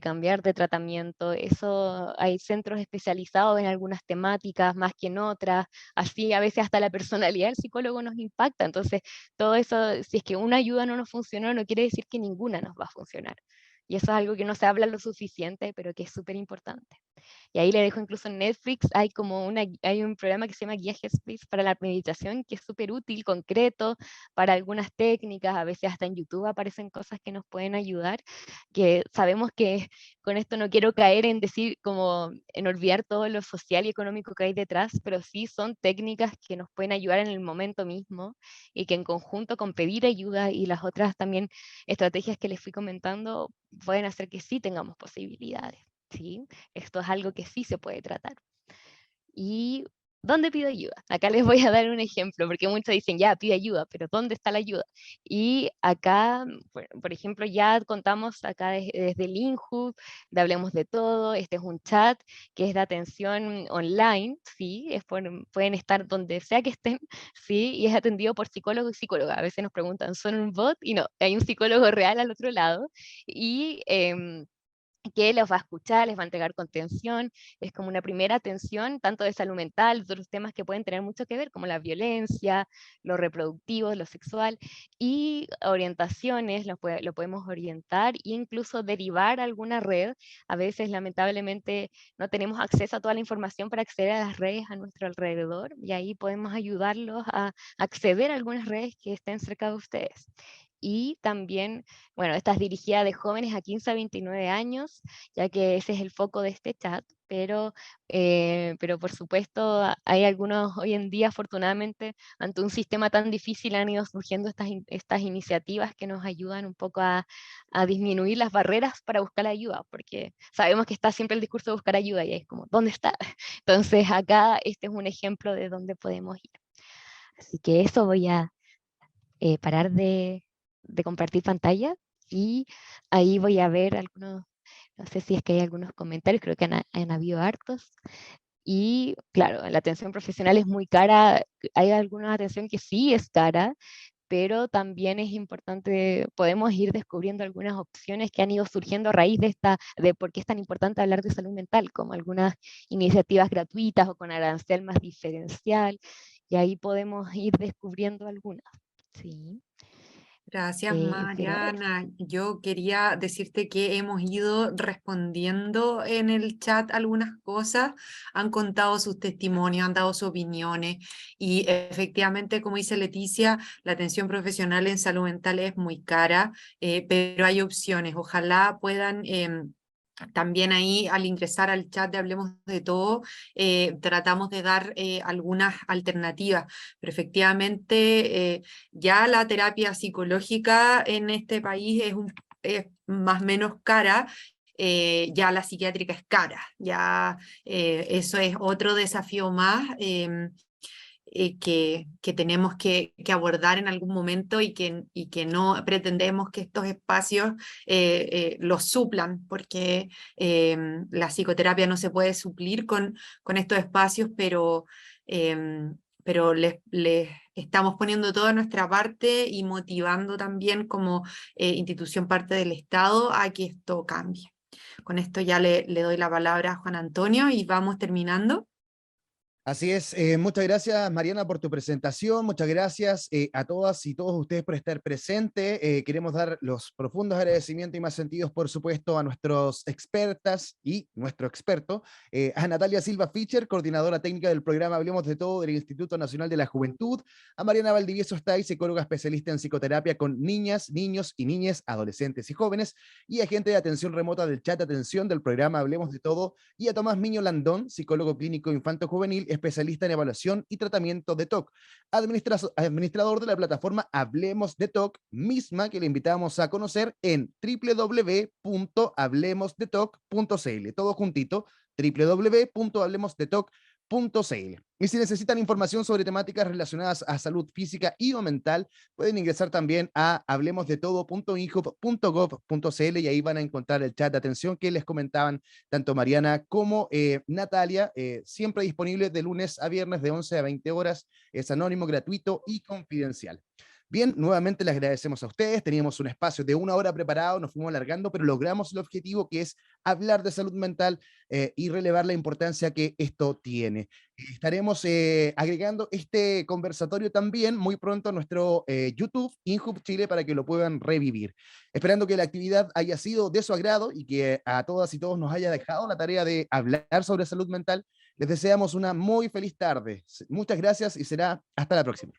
cambiar de tratamiento. Eso, hay centros especializados en algunas temáticas más que en otras. Así a veces hasta la personalidad del psicólogo nos impacta. Entonces, todo eso, si es que una ayuda no nos funcionó, no quiere decir que ninguna nos va a funcionar. Y eso es algo que no se habla lo suficiente, pero que es súper importante. Y ahí le dejo incluso en Netflix, hay un programa que se llama Guía Headspace para la meditación, que es súper útil, concreto, para algunas técnicas. A veces hasta en YouTube aparecen cosas que nos pueden ayudar, que sabemos que con esto no quiero caer en decir, como en olvidar todo lo social y económico que hay detrás, pero sí son técnicas que nos pueden ayudar en el momento mismo, y que en conjunto con pedir ayuda y las otras también estrategias que les fui comentando, pueden hacer que sí tengamos posibilidades. ¿Sí? Esto es algo que sí se puede tratar. ¿Y dónde pido ayuda? Acá les voy a dar un ejemplo, porque muchos dicen, ya, pide ayuda, pero ¿dónde está la ayuda? Y acá, por ejemplo, ya contamos acá desde el INJU, de Hablemos de Todo. Este es un chat que es de atención online, ¿sí? Pueden estar donde sea que estén, ¿sí? Y es atendido por psicólogos y psicólogas. A veces nos preguntan, ¿son un bot? Y no, hay un psicólogo real al otro lado, y que los va a escuchar, les va a entregar contención. Es como una primera atención, tanto de salud mental, de otros temas que pueden tener mucho que ver, como la violencia, lo reproductivo, lo sexual, y orientaciones, lo podemos orientar e incluso derivar a alguna red. A veces, lamentablemente, no tenemos acceso a toda la información para acceder a las redes a nuestro alrededor, y ahí podemos ayudarlos a acceder a algunas redes que estén cerca de ustedes. Y también, bueno, esta es dirigida de jóvenes a 15 a 29 años, ya que ese es el foco de este chat, pero por supuesto hay algunos, hoy en día afortunadamente, ante un sistema tan difícil han ido surgiendo estas iniciativas que nos ayudan un poco a disminuir las barreras para buscar ayuda, porque sabemos que está siempre el discurso de buscar ayuda y es como, ¿dónde está? Entonces acá este es un ejemplo de dónde podemos ir. Así que eso, voy a parar de compartir pantalla, y ahí voy a ver algunos, no sé si es que hay algunos comentarios, creo que han habido hartos. Y claro, la atención profesional es muy cara, hay alguna atención que sí es cara, pero también es importante, podemos ir descubriendo algunas opciones que han ido surgiendo a raíz de por qué es tan importante hablar de salud mental, como algunas iniciativas gratuitas o con arancel más diferencial, y ahí podemos ir descubriendo algunas. Sí. Gracias, Pero a ver, Mariana. Yo quería decirte que hemos ido respondiendo en el chat algunas cosas, han contado sus testimonios, han dado sus opiniones, y efectivamente, como dice Leticia, la atención profesional en salud mental es muy cara, pero hay opciones. Ojalá puedan... también ahí, al ingresar al chat de Hablemos de Todo, tratamos de dar algunas alternativas, pero efectivamente ya la terapia psicológica en este país es más o menos cara. Ya la psiquiátrica es cara, ya eso es otro desafío más que tenemos que abordar en algún momento, y que no pretendemos que estos espacios los suplan, porque la psicoterapia no se puede suplir con estos espacios, pero les estamos poniendo toda nuestra parte y motivando también como institución parte del Estado a que esto cambie. Con esto ya le doy la palabra a Juan Antonio y vamos terminando. Así es, muchas gracias Mariana por tu presentación, muchas gracias a todas y todos ustedes por estar presentes. Queremos dar los profundos agradecimientos y más sentidos, por supuesto, a nuestros expertas y nuestro experto, a Natalia Silva Fischer, coordinadora técnica del programa Hablemos de Todo del Instituto Nacional de la Juventud, a Mariana Valdivieso Stay, psicóloga especialista en psicoterapia con niñas, niños y niñas, adolescentes y jóvenes, y agente de atención remota del chat de atención del programa Hablemos de Todo, y a Tomás Miño Landón, psicólogo clínico infanto-juvenil, especialista en evaluación y tratamiento de TOC, administrador de la plataforma Hablemos de TOC, misma que le invitamos a conocer en www.hablemosdetoc.cl, todo juntito, www.hablemosdetoc.cl. Y si necesitan información sobre temáticas relacionadas a salud física y o mental, pueden ingresar también a hablemosdetodo.injup.gov.cl y ahí van a encontrar el chat de atención que les comentaban tanto Mariana como Natalia, siempre disponible de lunes a viernes de 11 a 20 horas, es anónimo, gratuito y confidencial. Bien, nuevamente les agradecemos a ustedes, teníamos un espacio de 1 hora preparado, nos fuimos alargando, pero logramos el objetivo que es hablar de salud mental y relevar la importancia que esto tiene. Estaremos agregando este conversatorio también muy pronto a nuestro YouTube, InHub Chile, para que lo puedan revivir. Esperando que la actividad haya sido de su agrado y que a todas y todos nos haya dejado la tarea de hablar sobre salud mental, les deseamos una muy feliz tarde. Muchas gracias y será hasta la próxima.